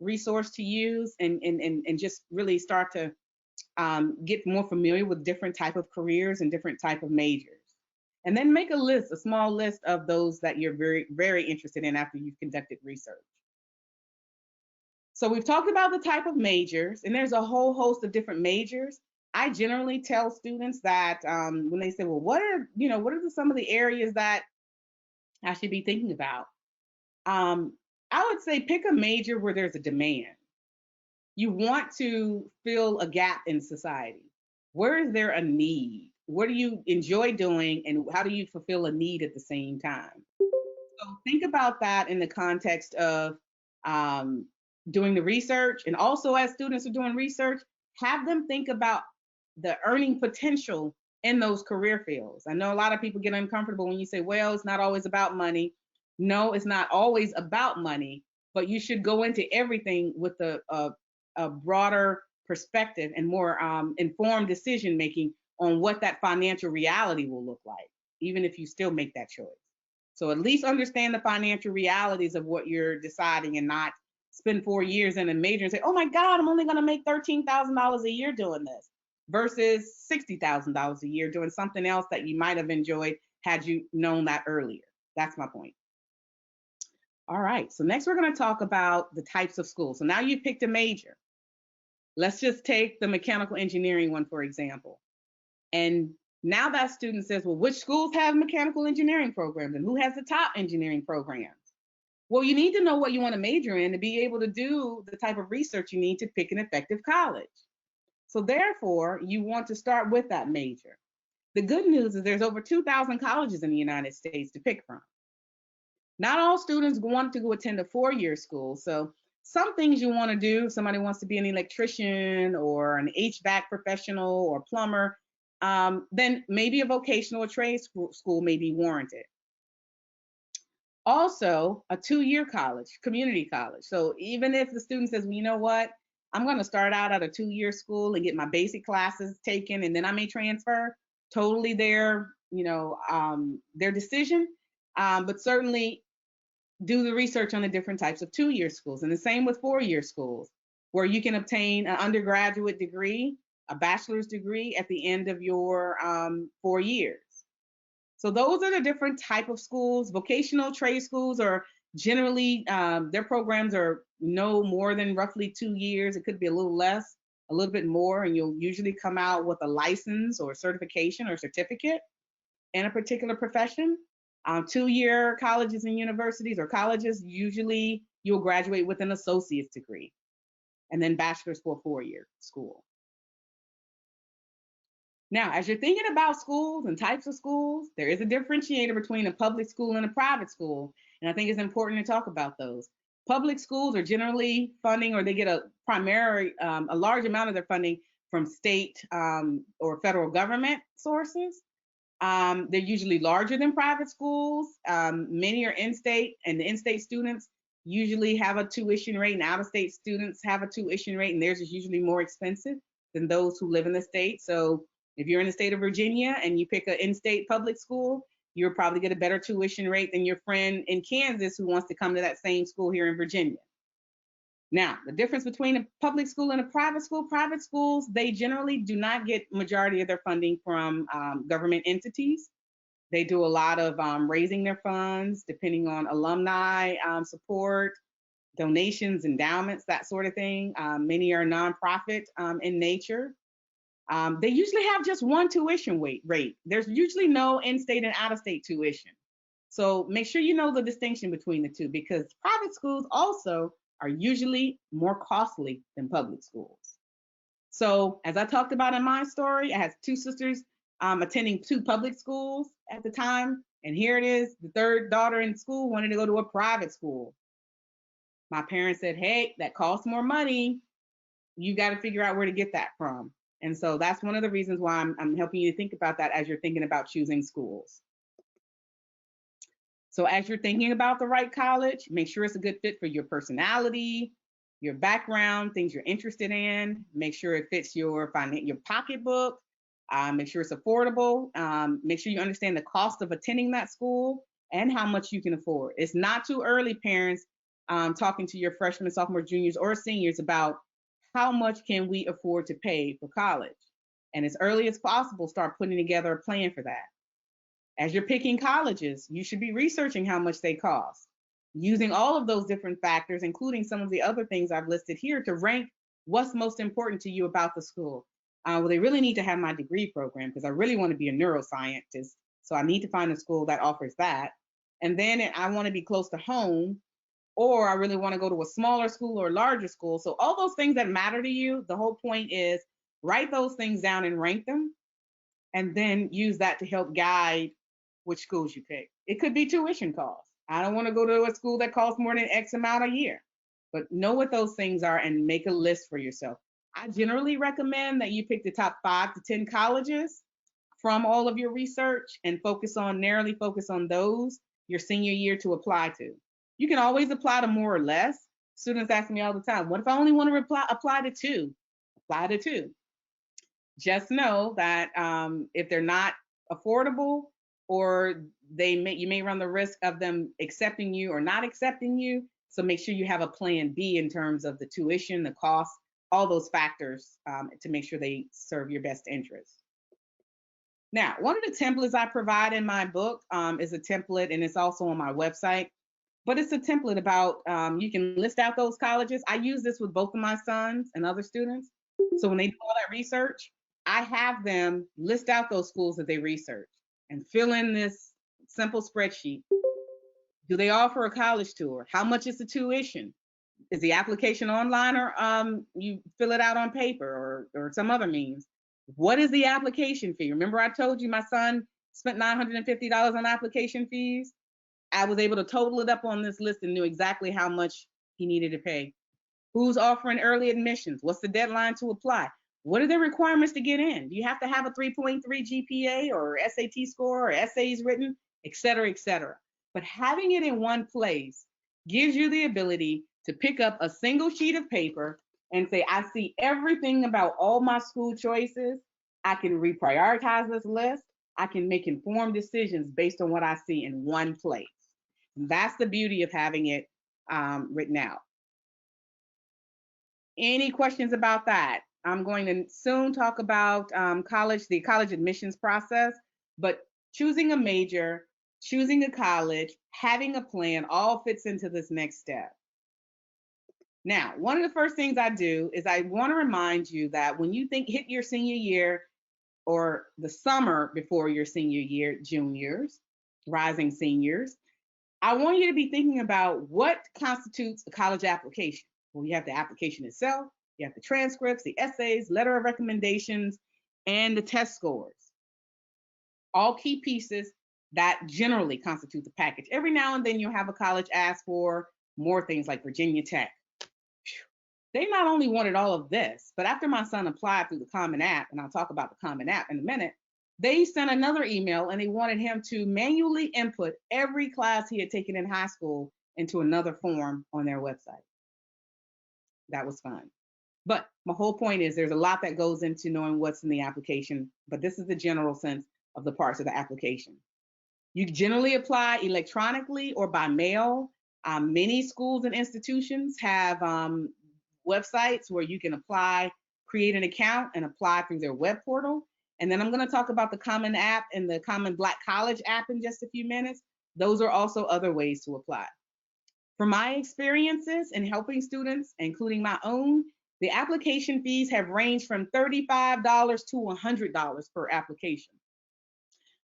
resource to use and just really start to get more familiar with different type of careers and different type of majors. And then make a small list of those that you're very, very interested in after you've conducted research. So we've talked about the type of majors, and there's a whole host of different majors. I generally tell students that when they say, well, what are some of the areas that I should be thinking about? I would say pick a major where there's a demand. You want to fill a gap in society. Where is there a need? What do you enjoy doing, and how do you fulfill a need at the same time? So think about that in the context of doing the research. And also, as students are doing research, have them think about the earning potential in those career fields. I know a lot of people get uncomfortable when you say, well, it's not always about money. No, it's not always about money, but you should go into everything with a broader perspective and more informed decision making on what that financial reality will look like, even if you still make that choice. So at least understand the financial realities of what you're deciding, and not spend 4 years in a major and say, oh my God, I'm only going to make $13,000 a year doing this, versus $60,000 a year doing something else that you might have enjoyed had you known that earlier. That's my point. All right, so next we're going to talk about the types of schools. So now you've picked a major. Let's just take the mechanical engineering one, for example. And now that student says, well, which schools have mechanical engineering programs, and who has the top engineering programs? Well, you need to know what you want to major in to be able to do the type of research you need to pick an effective college. So therefore, you want to start with that major. The good news is there's over 2,000 colleges in the United States to pick from. Not all students want to go attend a 4-year school. So some things you want to do, if somebody wants to be an electrician or an HVAC professional or plumber, then maybe a vocational or trade school may be warranted. Also, a 2-year college, community college. So even if the student says, well, you know what, I'm going to start out at a 2-year school and get my basic classes taken, and then I may transfer, totally their, their decision. But certainly do the research on the different types of 2-year schools. And the same with 4-year schools, where you can obtain an undergraduate degree, a bachelor's degree at the end of your 4 years. So those are the different type of schools. Vocational trade schools are generally, their programs are no more than roughly 2 years. It could be a little less, a little bit more, and you'll usually come out with a license or certification or certificate in a particular profession. 2-year colleges and universities or colleges, usually you'll graduate with an associate's degree and then bachelor's for a 4-year school. Now, as you're thinking about schools and types of schools, there is a differentiator between a public school and a private school. And I think it's important to talk about those. Public schools are generally funding, or they get a large amount of their funding from state or federal government sources. They're usually larger than private schools. Many are in-state, and the in-state students usually have a tuition rate, and out-of-state students have a tuition rate, and theirs is usually more expensive than those who live in the state. So if you're in the state of Virginia and you pick an in-state public school, you'll probably get a better tuition rate than your friend in Kansas who wants to come to that same school here in Virginia. Now, the difference between a public school and a private schools, they generally do not get majority of their funding from government entities. They do a lot of raising their funds, depending on alumni support, donations, endowments, that sort of thing. Many are nonprofit in nature. They usually have just one tuition rate. There's usually no in-state and out-of-state tuition. So make sure you know the distinction between the two, because private schools also are usually more costly than public schools. So as I talked about in my story, I had 2 sisters attending 2 public schools at the time. And here it is, the third daughter in school wanted to go to a private school. My parents said, hey, that costs more money. You got to figure out where to get that from. And so that's one of the reasons why I'm helping you to think about that as you're thinking about choosing schools. So as you're thinking about the right college, make sure it's a good fit for your personality, your background, things you're interested in. Make sure it fits your pocketbook. Make sure it's affordable. Make sure you understand the cost of attending that school and how much you can afford. It's not too early, parents, talking to your freshmen, sophomores, juniors, or seniors about how much can we afford to pay for college. And as early as possible, start putting together a plan for that. As you're picking colleges, you should be researching how much they cost, using all of those different factors, including some of the other things I've listed here, to rank what's most important to you about the school. Well, they really need to have my degree program because I really want to be a neuroscientist. So I need to find a school that offers that. And then I want to be close to home, or I really want to go to a smaller school or a larger school. So all those things that matter to you, the whole point is write those things down and rank them, and then use that to help guide which schools you pick. It could be tuition costs. I don't want to go to a school that costs more than X amount a year, but know what those things are and make a list for yourself. I generally recommend that you pick the top 5 to 10 colleges from all of your research and narrowly focus on those your senior year to apply to. You can always apply to more or less. Students ask me all the time, what if I only want to apply to 2? Apply to 2. Just know that if they're not affordable, or you may run the risk of them accepting you or not accepting you. So make sure you have a plan B in terms of the tuition, the cost, all those factors to make sure they serve your best interest. Now, one of the templates I provide in my book is a template, and it's also on my website, but it's a template about, you can list out those colleges. I use this with both of my sons and other students. So when they do all that research, I have them list out those schools that they research and fill in this simple spreadsheet. Do they offer a college tour? How much is the tuition? Is the application online, or you fill it out on paper or some other means? What is the application fee? Remember I told you my son spent $950 on application fees? I was able to total it up on this list and knew exactly how much he needed to pay. Who's offering early admissions? What's the deadline to apply? What are the requirements to get in? Do you have to have a 3.3 GPA or SAT score or essays written, et cetera, et cetera? But having it in one place gives you the ability to pick up a single sheet of paper and say, I see everything about all my school choices. I can reprioritize this list. I can make informed decisions based on what I see in one place. And that's the beauty of having it written out. Any questions about that? I'm going to soon talk about the college admissions process, but choosing a major, choosing a college, having a plan all fits into this next step. Now, one of the first things I do is I want to remind you that when you hit your senior year or the summer before your senior year, juniors, rising seniors, I want you to be thinking about what constitutes a college application. Well, you have the application itself, you have the transcripts, the essays, letter of recommendations, and the test scores. All key pieces that generally constitute the package. Every now and then you'll have a college ask for more things like Virginia Tech. They not only wanted all of this, but after my son applied through the Common App, and I'll talk about the Common App in a minute, they sent another email and they wanted him to manually input every class he had taken in high school into another form on their website. That was fun. But my whole point is there's a lot that goes into knowing what's in the application, but this is the general sense of the parts of the application. You generally apply electronically or by mail. Many schools and institutions have websites where you can apply, create an account, and apply through their web portal. And then I'm going to talk about the Common App and the Common Black College app in just a few minutes. Those are also other ways to apply. From my experiences in helping students, including my own, the application fees have ranged from $35 to $100 per application.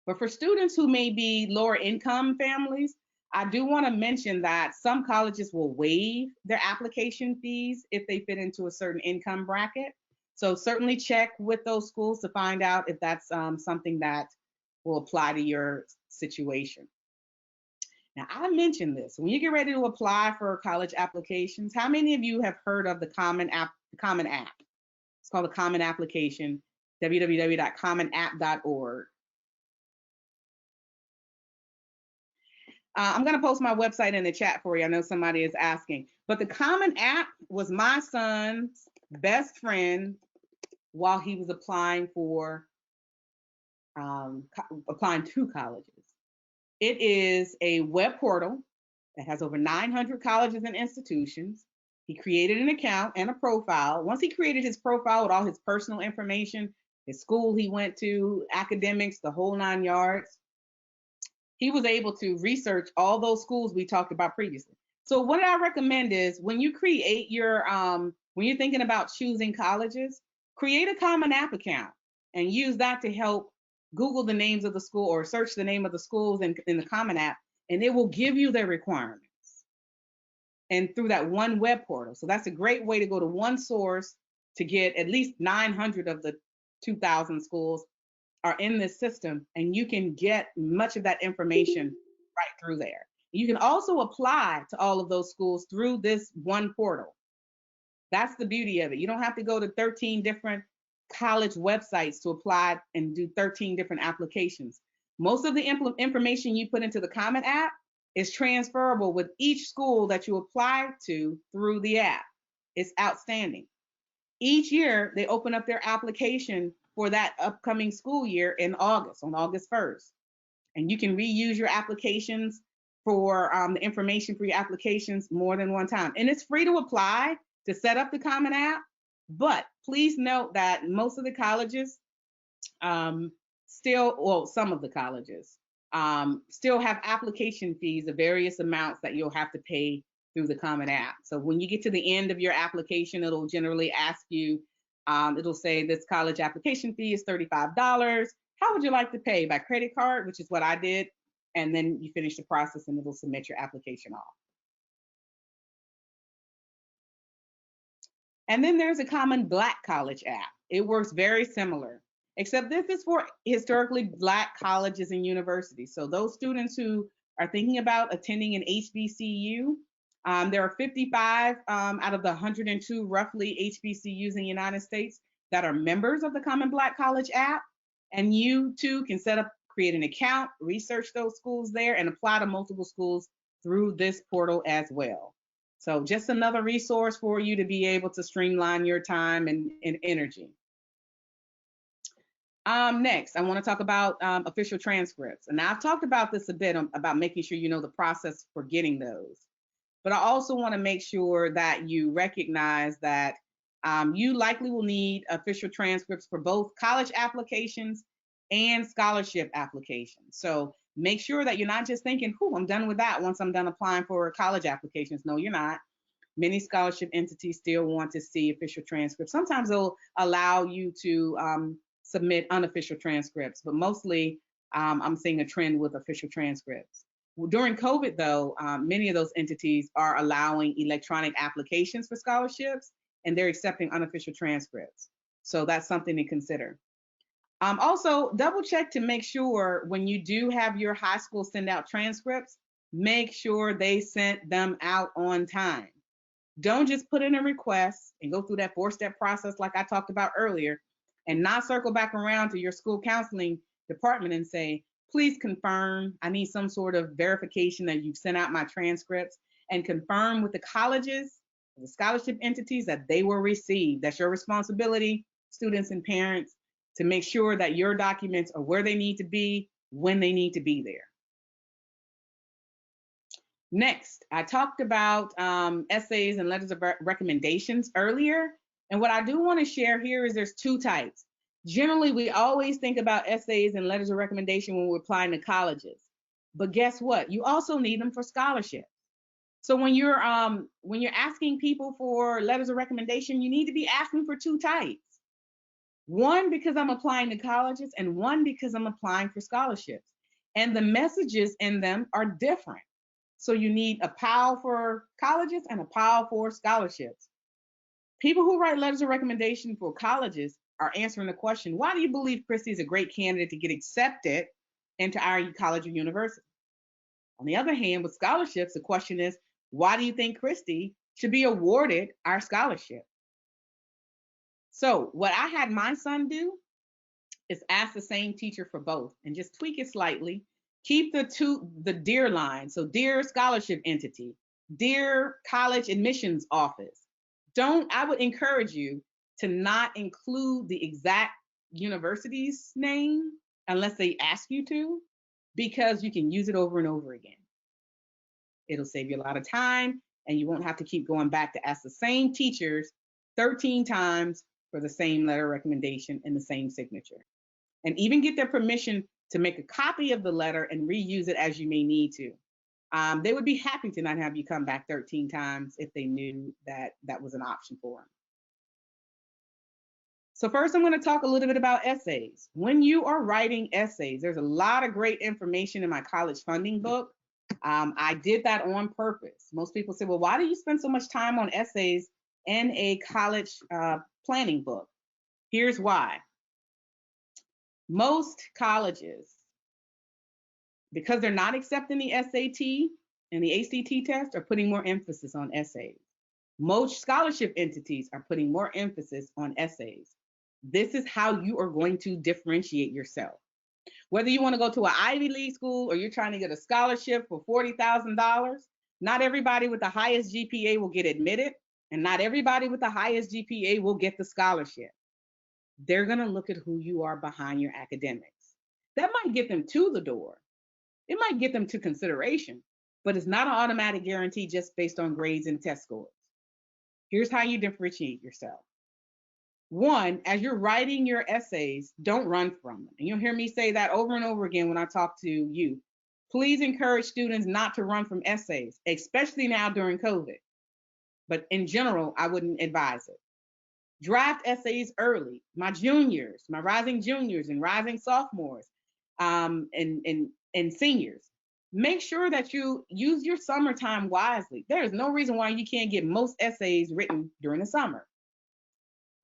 But for students who may be lower income families, I do want to mention that some colleges will waive their application fees if they fit into a certain income bracket. So certainly check with those schools to find out if that's something that will apply to your situation. Now, I mentioned this. When you get ready to apply for college applications, how many of you have heard of the Common App? It's called the Common Application, www.commonapp.org. I'm going to post my website in the chat for you. I know somebody is asking. But the Common App was my son's best friend while he was applying for applying to colleges. It is a web portal that has over 900 colleges and institutions. He created an account and a profile. Once he created his profile with all his personal information, his school he went to, academics, the whole 9 yards, he was able to research all those schools we talked about previously. So what I recommend is when you create your, when you're thinking about choosing colleges, create a Common App account and use that to help Google the names of the school or search the name of the schools in the Common App, and it will give you their requirements. And through that one web portal. So that's a great way to go to one source to get at least 900 of the 2,000 schools are in this system, and you can get much of that information right through there. You can also apply to all of those schools through this one portal. That's the beauty of it. You don't have to go to 13 different college websites to apply and do 13 different applications. Most of the information you put into the Common App is transferable with each school that you apply to through the app. It's outstanding. Each year, they open up their application for that upcoming school year in August, on August 1st. And you can reuse your applications for the information for your applications more than one time. And it's free to apply to set up the Common App. But please note that most of the colleges some of the colleges still have application fees of various amounts that you'll have to pay through the Common App. So when you get to the end of your application, it'll generally ask you, it'll say this college application fee is $35. How would you like to pay? By credit card, which is what I did. And then you finish the process and it'll submit your application off. And then there's a Common Black College app. It works very similar, except this is for historically Black colleges and universities. So those students who are thinking about attending an HBCU. There are 55 out of the 102 roughly HBCUs in the United States that are members of the Common Black College app. And you too can create an account, research those schools there, and apply to multiple schools through this portal as well. So just another resource for you to be able to streamline your time and energy. Next, I want to talk about official transcripts. And I've talked about this a bit about making sure you know the process for getting those. But I also want to make sure that you recognize that you likely will need official transcripts for both college applications and scholarship applications. So make sure that you're not just thinking, "Whew, I'm done with that once I'm done applying for college applications." No, you're not. Many scholarship entities still want to see official transcripts. Sometimes they'll allow you to submit unofficial transcripts, but mostly I'm seeing a trend with official transcripts. During COVID, though, many of those entities are allowing electronic applications for scholarships, and they're accepting unofficial transcripts. So that's something to consider. Also, double check to make sure when you do have your high school send out transcripts, make sure they sent them out on time. Don't just put in a request and go through that 4-step process like I talked about earlier, and not circle back around to your school counseling department and say, "Please confirm, I need some sort of verification that you've sent out my transcripts," and confirm with the colleges, the scholarship entities, that they were received. That's your responsibility, students and parents, to make sure that your documents are where they need to be, when they need to be there. Next, I talked about essays and letters of recommendations earlier. And what I do want to share here is there's 2 types. Generally, we always think about essays and letters of recommendation when we're applying to colleges. But guess what? You also need them for scholarships. So when you're asking people for letters of recommendation, you need to be asking for 2 types. One, because I'm applying to colleges, and one, because I'm applying for scholarships. And the messages in them are different. So you need a PAL for colleges and a PAL for scholarships. People who write letters of recommendation for colleges are answering the question, why do you believe Christie is a great candidate to get accepted into our college or university? On the other hand, with scholarships, the question is, why do you think Christie should be awarded our scholarship? So what I had my son do is ask the same teacher for both and just tweak it slightly. Keep the dear line. So dear scholarship entity, dear college admissions office. I would encourage you to not include the exact university's name unless they ask you to, because you can use it over and over again. It'll save you a lot of time, and you won't have to keep going back to ask the same teachers 13 times for the same letter of recommendation and the same signature. And even get their permission to make a copy of the letter and reuse it as you may need to. They would be happy to not have you come back 13 times if they knew that that was an option for them. So first, I'm going to talk a little bit about essays. When you are writing essays, there's a lot of great information in my college funding book. I did that on purpose. Most people say, well, why do you spend so much time on essays in a college planning book? Here's why. Most colleges, because they're not accepting the SAT and the ACT test, are putting more emphasis on essays. Most scholarship entities are putting more emphasis on essays. This is how you are going to differentiate yourself. Whether you want to go to an Ivy League school or you're trying to get a scholarship for $40,000, not everybody with the highest GPA will get admitted, and not everybody with the highest GPA will get the scholarship. They're going to look at who you are behind your academics. That might get them to the door. It might get them to consideration, but it's not an automatic guarantee just based on grades and test scores. Here's how you differentiate yourself. One, as you're writing your essays, don't run from them. And you'll hear me say that over and over again when I talk to you. Please encourage students not to run from essays, especially now during COVID. But in general, I wouldn't advise it. Draft essays early. My juniors, my rising juniors and rising sophomores, and seniors. Make sure that you use your summertime wisely. There is no reason why you can't get most essays written during the summer.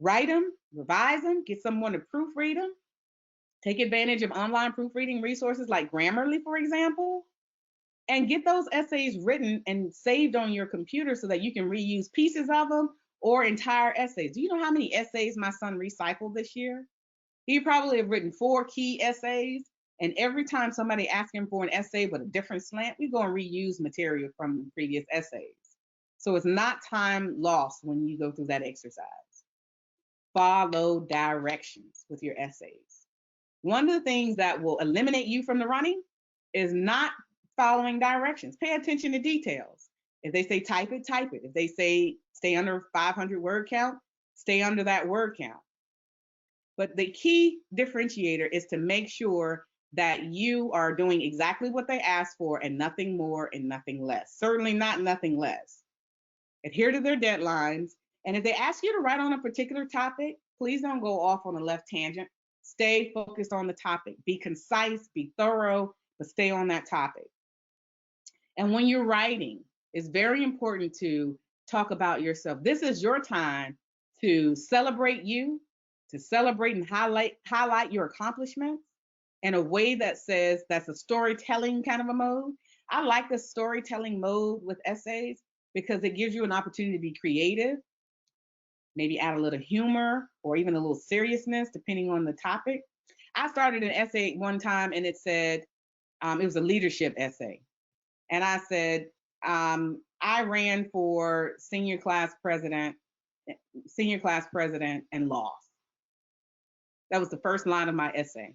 Write them, revise them, get someone to proofread them. Take advantage of online proofreading resources like Grammarly, for example. and get those essays written and saved on your computer so that you can reuse pieces of them or entire essays. Do you know how many essays my son recycled this year? He probably have written 4 key essays, and every time somebody asks him for an essay with a different slant, we go and reuse material from previous essays. So it's not time lost when you go through that exercise. Follow directions with your essays. One of the things that will eliminate you from the running is not following directions. Pay attention to details. If they say type it, type it. If they say stay under 500 word count, stay under that word count. But the key differentiator is to make sure that you are doing exactly what they ask for and nothing more and nothing less. Certainly not nothing less. Adhere to their deadlines. And if they ask you to write on a particular topic, please don't go off on a left tangent. Stay focused on the topic. Be concise, be thorough, but stay on that topic. And when you're writing, it's very important to talk about yourself. This is your time to celebrate you, to celebrate and highlight your accomplishments in a way that says that's a storytelling kind of a mode. I like the storytelling mode with essays because it gives you an opportunity to be creative, maybe add a little humor or even a little seriousness depending on the topic. I started an essay one time and it said, it was a leadership essay. And I said, I ran for senior class president and lost. That was the first line of my essay.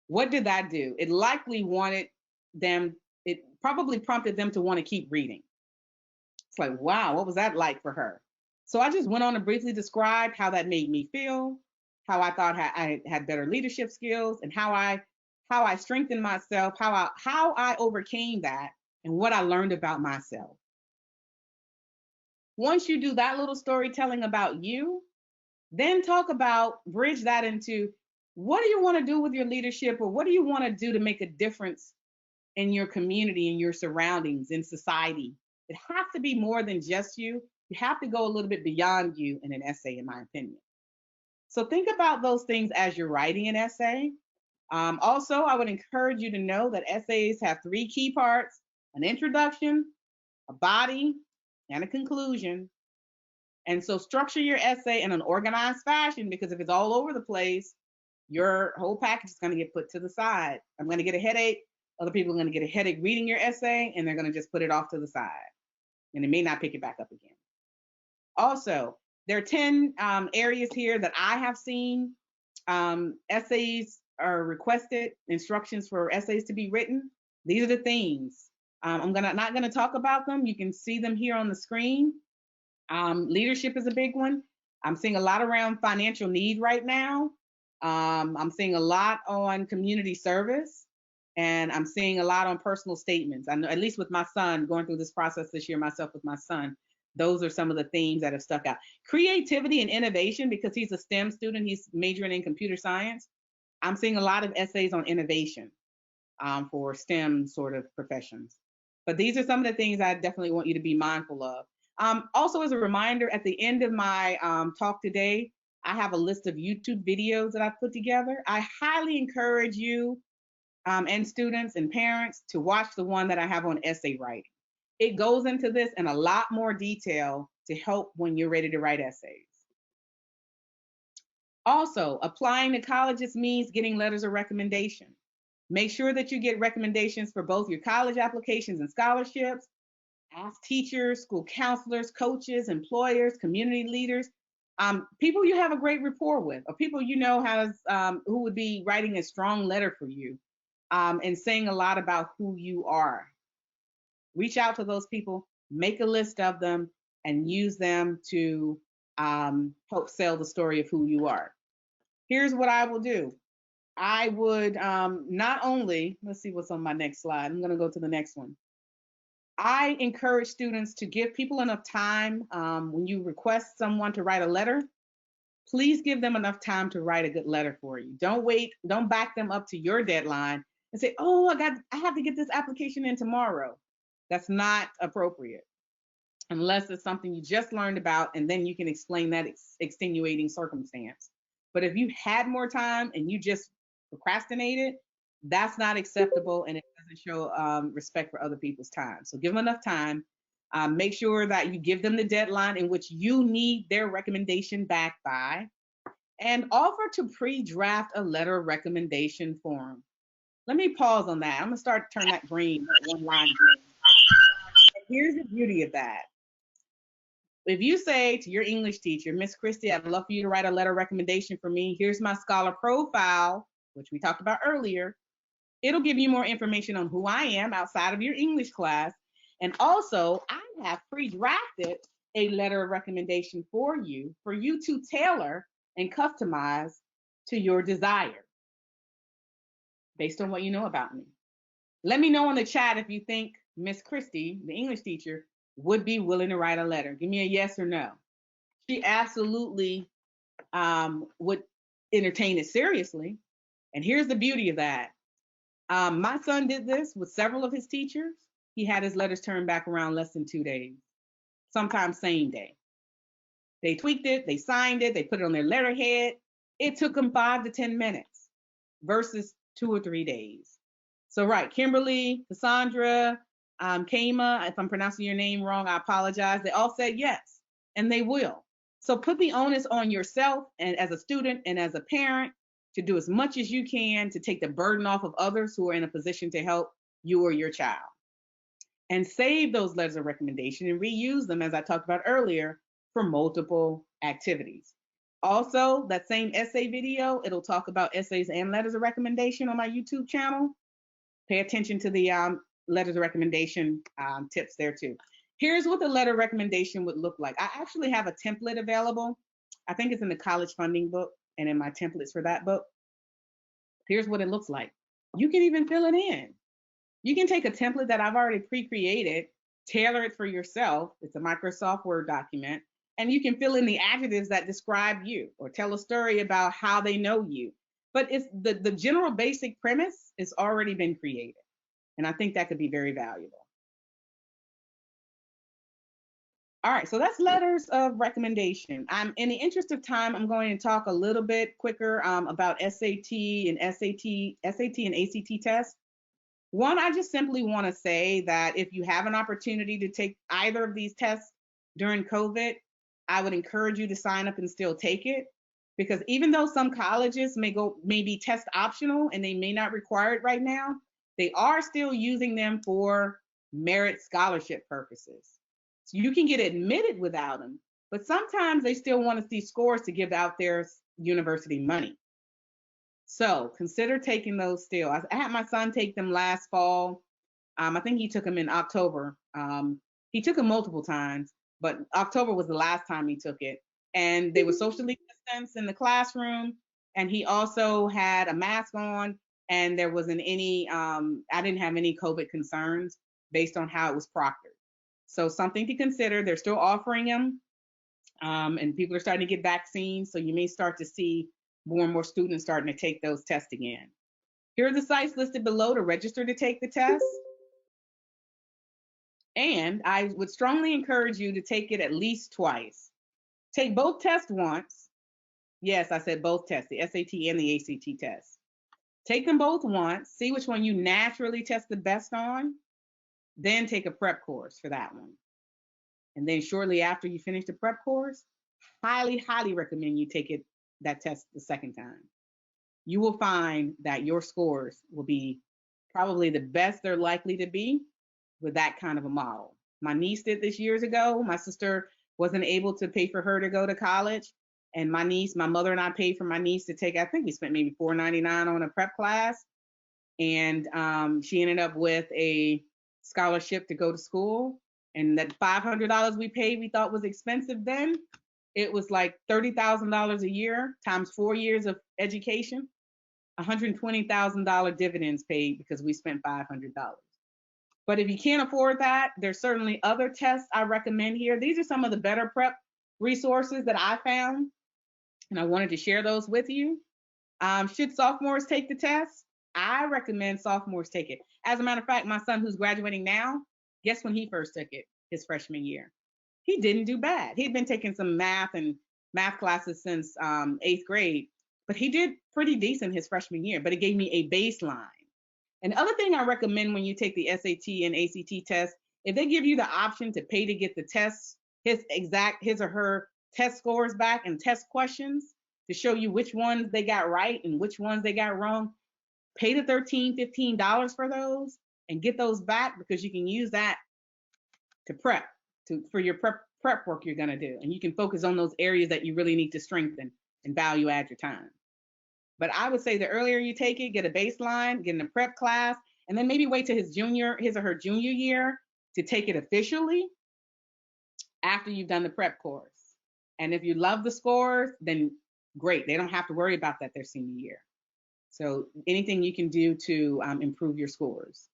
What did that do? It likely it probably prompted them to want to keep reading. It's like, wow, what was that like for her? So I just went on to briefly describe how that made me feel, how I thought I had better leadership skills, and how I strengthened myself, how I overcame that, and what I learned about myself. Once you do that little storytelling about you, then bridge that into what do you want to do with your leadership, or what do you want to do to make a difference in your community, in your surroundings, in society. It has to be more than just you. You have to go a little bit beyond you in an essay, in my opinion. So think about those things as you're writing an essay. Also, I would encourage you to know that essays have 3 key parts: an introduction, a body, and a conclusion. And so structure your essay in an organized fashion, because if it's all over the place, your whole package is going to get put to the side. I'm going to get a headache. Other people are going to get a headache reading your essay, and they're going to just put it off to the side. And they may not pick it back up again. Also, there are 10 areas here that I have seen essays are requested, instructions for essays to be written. These are the themes. I'm not going to talk about them. You can see them here on the screen. Leadership is a big one. I'm seeing a lot around financial need right now. I'm seeing a lot on community service, and I'm seeing a lot on personal statements. I know, at least with my son, going through this process this year myself with my son, those are some of the themes that have stuck out. Creativity and innovation, because he's a STEM student, he's majoring in computer science. I'm seeing a lot of essays on innovation for STEM sort of professions. But these are some of the things I definitely want you to be mindful of. Also, as a reminder, at the end of my talk today, I have a list of YouTube videos that I've put together. I highly encourage you and students and parents to watch the one that I have on essay writing. It goes into this in a lot more detail to help when you're ready to write essays. Also, applying to colleges means getting letters of recommendation. Make sure that you get recommendations for both your college applications and scholarships. Ask teachers, school counselors, coaches, employers, community leaders, people you have a great rapport with, or people you know who would be writing a strong letter for you and saying a lot about who you are. Reach out to those people, make a list of them, and use them to help sell the story of who you are. Here's what I will do. I would not only, let's see what's on my next slide. I'm going to go to the next one. I encourage students to give people enough time. When you request someone to write a letter, please give them enough time to write a good letter for you. Don't wait, don't back them up to your deadline and say, oh, I have to get this application in tomorrow. That's not appropriate, unless it's something you just learned about, and then you can explain that extenuating circumstance. But if you had more time and you just procrastinated, that's not acceptable, and it doesn't show respect for other people's time. So give them enough time. Make sure that you give them the deadline in which you need their recommendation back by, and offer to pre-draft a letter of recommendation form. Let me pause on that. I'm gonna start to turn that green, that one line green. And here's the beauty of that. If you say to your English teacher, Miss Christie, I'd love for you to write a letter of recommendation for me. Here's my scholar profile, which we talked about earlier. It'll give you more information on who I am outside of your English class. And also, I have pre-drafted a letter of recommendation for you to tailor and customize to your desire based on what you know about me. Let me know in the chat if you think Miss Christie, the English teacher, would be willing to write a letter. Give me a yes or no. She absolutely would entertain it seriously. And here's the beauty of that. My son did this with several of his teachers. He had his letters turned back around less than 2 days, sometimes same day. They tweaked it, they signed it, they put it on their letterhead. It took them 5 to 10 minutes versus 2 or 3 days. So right, Kimberly, Cassandra, Kama, if I'm pronouncing your name wrong, I apologize. They all said yes, and they will. So put the onus on yourself and as a student and as a parent to do as much as you can to take the burden off of others who are in a position to help you or your child. And save those letters of recommendation and reuse them, as I talked about earlier, for multiple activities. Also, that same essay video, it'll talk about essays and letters of recommendation on my YouTube channel. Pay attention to the letters of recommendation tips there too. Here's what the letter of recommendation would look like. I actually have a template available. I think it's in the college funding book and in my templates for that book. Here's what it looks like. You can even fill it in. You can take a template that I've already pre-created, tailor it for yourself. It's a Microsoft Word document, and you can fill in the adjectives that describe you or tell a story about how they know you. But it's the general basic premise has already been created. And I think that could be very valuable. All right, so that's letters of recommendation. In the interest of time, I'm going to talk a little bit quicker about SAT and ACT tests. One, I just simply want to say that if you have an opportunity to take either of these tests during COVID, I would encourage you to sign up and still take it, because even though some colleges may be test optional and they may not require it right now, they are still using them for merit scholarship purposes. So you can get admitted without them, but sometimes they still want to see scores to give out their university money. So consider taking those still. I had my son take them last fall. I think he took them in October. He took them multiple times, but October was the last time he took it. And they were socially distanced in the classroom. And he also had a mask on, and there wasn't any, I didn't have any COVID concerns based on how it was proctored. So something to consider. They're still offering them, and people are starting to get vaccines. So you may start to see more and more students starting to take those tests again. Here are the sites listed below to register to take the test. And I would strongly encourage you to take it at least twice. Take both tests once. Yes, I said both tests, the SAT and the ACT test. Take them both once, see which one you naturally test the best on, then take a prep course for that one. And then shortly after you finish the prep course, highly, highly recommend you take that test the second time. You will find that your scores will be probably the best they're likely to be with that kind of a model. My niece did this years ago. My sister wasn't able to pay for her to go to college. And my mother and I paid for my niece to take, I think we spent maybe $4.99 on a prep class. And she ended up with a scholarship to go to school. And that $500 we paid, we thought was expensive then. It was like $30,000 a year times 4 years of education, $120,000 dividends paid because we spent $500. But if you can't afford that, there's certainly other tests I recommend here. These are some of the better prep resources that I found, and I wanted to share those with you. Should sophomores take the test? I recommend sophomores take it. As a matter of fact, my son who's graduating now, guess when he first took it, his freshman year? He didn't do bad. He'd been taking some math classes since 8th grade, but he did pretty decent his freshman year, but it gave me a baseline. And the other thing I recommend when you take the SAT and ACT test, if they give you the option to pay to get the tests, his or her test scores back and test questions to show you which ones they got right and which ones they got wrong, pay the $13, $15 for those and get those back, because you can use that to prep for your prep work you're going to do. And you can focus on those areas that you really need to strengthen and value add your time. But I would say the earlier you take it, get a baseline, get in a prep class, and then maybe wait till his or her junior year to take it officially after you've done the prep course. And if you love the scores, then great. They don't have to worry about that their senior year. So anything you can do to improve your scores.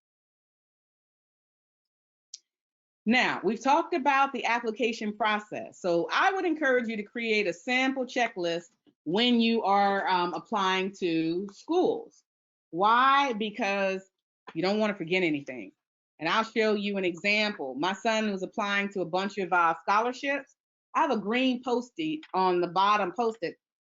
Now, we've talked about the application process. So I would encourage you to create a sample checklist when you are applying to schools. Why? Because you don't want to forget anything. And I'll show you an example. My son was applying to a bunch of scholarships. I have a green post-it on the bottom,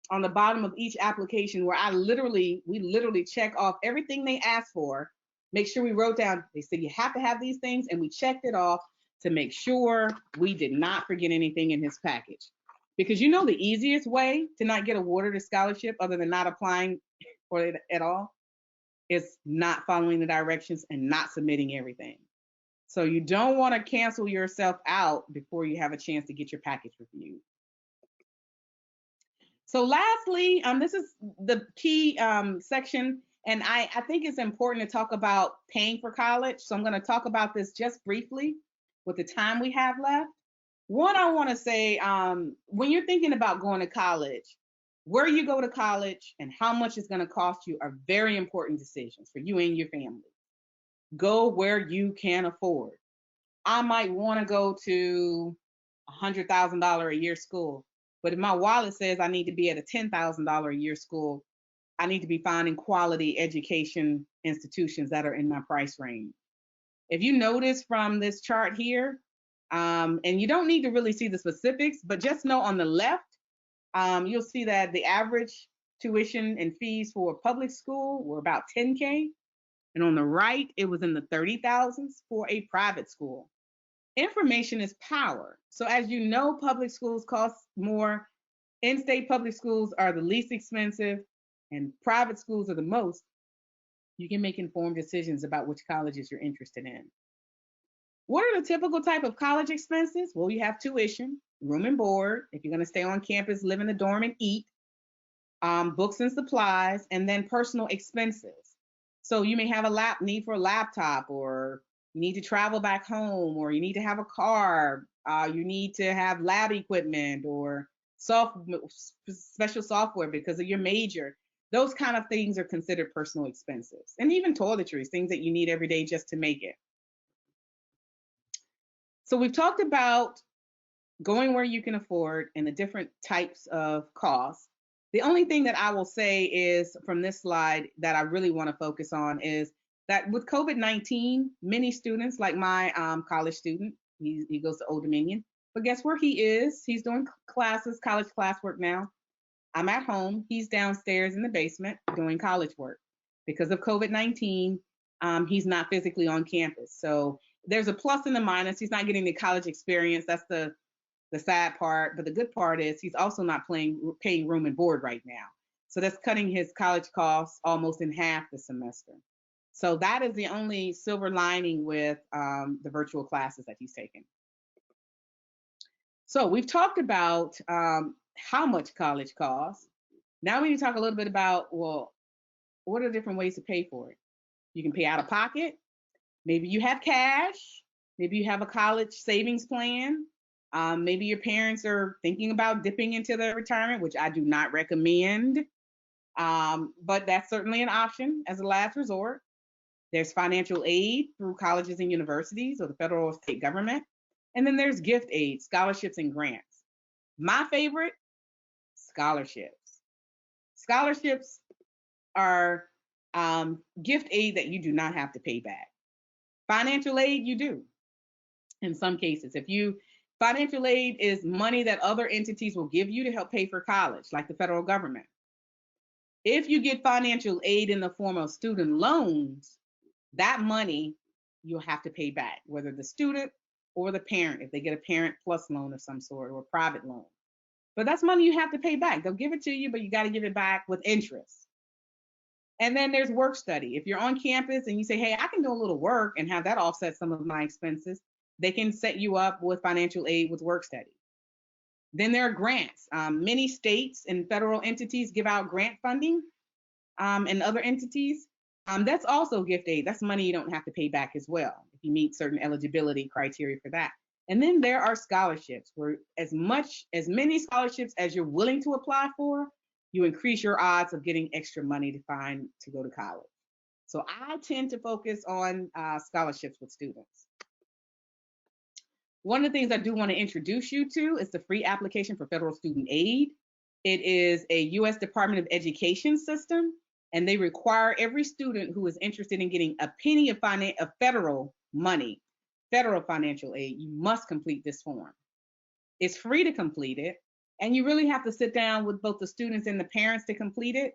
on the bottom of each application where we literally check off everything they asked for, make sure we wrote down, they said you have to have these things, and we checked it off to make sure we did not forget anything in his package. Because you know the easiest way to not get awarded a scholarship other than not applying for it at all is not following the directions and not submitting everything. So you don't want to cancel yourself out before you have a chance to get your package reviewed. So lastly, this is the key section, and I think it's important to talk about paying for college. So I'm going to talk about this just briefly with the time we have left. One, I want to say, when you're thinking about going to college, where you go to college and how much it's going to cost you are very important decisions for you and your family. Go where you can afford. I might want to go to $100,000 a year school, but if my wallet says I need to be at a $10,000 a year school, I need to be finding quality education institutions that are in my price range. If you notice from this chart here, and you don't need to really see the specifics, but just know on the left, you'll see that the average tuition and fees for public school were about $10K. And on the right, it was in the 30,000s for a private school. Information is power. So as you know, public schools cost more. In-state public schools are the least expensive and private schools are the most. You can make informed decisions about which colleges you're interested in. What are the typical type of college expenses? Well, you have tuition, room and board, if you're going to stay on campus, live in the dorm and eat, books and supplies, and then personal expenses. So you may have a need for a laptop, or you need to travel back home, or you need to have a car, you need to have lab equipment or special software because of your major. Those kind of things are considered personal expenses. And even toiletries, things that you need every day just to make it. So we've talked about going where you can afford and the different types of costs. The only thing that I will say is from this slide that I really want to focus on is that with COVID-19, many students, like my college student, he goes to Old Dominion, but guess where he is? He's doing classes, college classwork now. I'm at home. He's downstairs in the basement doing college work. Because of COVID-19, he's not physically on campus. So there's a plus and a minus. He's not getting the college experience. That's the sad part. But the good part is he's also not paying room and board right now. So that's cutting his college costs almost in half this semester. So that is the only silver lining with the virtual classes that he's taking. So we've talked about how much college costs. Now we need to talk a little bit about, well, what are different ways to pay for it? You can pay out of pocket. Maybe you have cash. Maybe you have a college savings plan. Maybe your parents are thinking about dipping into their retirement, which I do not recommend. But that's certainly an option as a last resort. There's financial aid through colleges and universities or the federal or state government. And then there's gift aid, scholarships, and grants. My favorite, scholarships. Scholarships are gift aid that you do not have to pay back. Financial aid, you do. In some cases, financial aid is money that other entities will give you to help pay for college, like the federal government. If you get financial aid in the form of student loans, That money you'll have to pay back, whether the student or the parent, if they get a parent plus loan of some sort or a private loan. But that's money you have to pay back. They'll give it to you, but you got to give it back with interest. And then there's work study. If you're on campus and you say, hey, I can do a little work and have that offset some of my expenses, they can set you up with financial aid with work study. Then there are grants. Many states and federal entities give out grant funding, and other entities. That's also gift aid. That's money you don't have to pay back as well if you meet certain eligibility criteria for that. And then there are scholarships, where as many scholarships as you're willing to apply for, you increase your odds of getting extra money to go to college. So I tend to focus on scholarships with students. One of the things I do want to introduce you to is the free application for federal student aid. It is a U.S. Department of Education system, and they require every student who is interested in getting a penny of federal money, federal financial aid, you must complete this form. It's free to complete it, and you really have to sit down with both the students and the parents to complete it.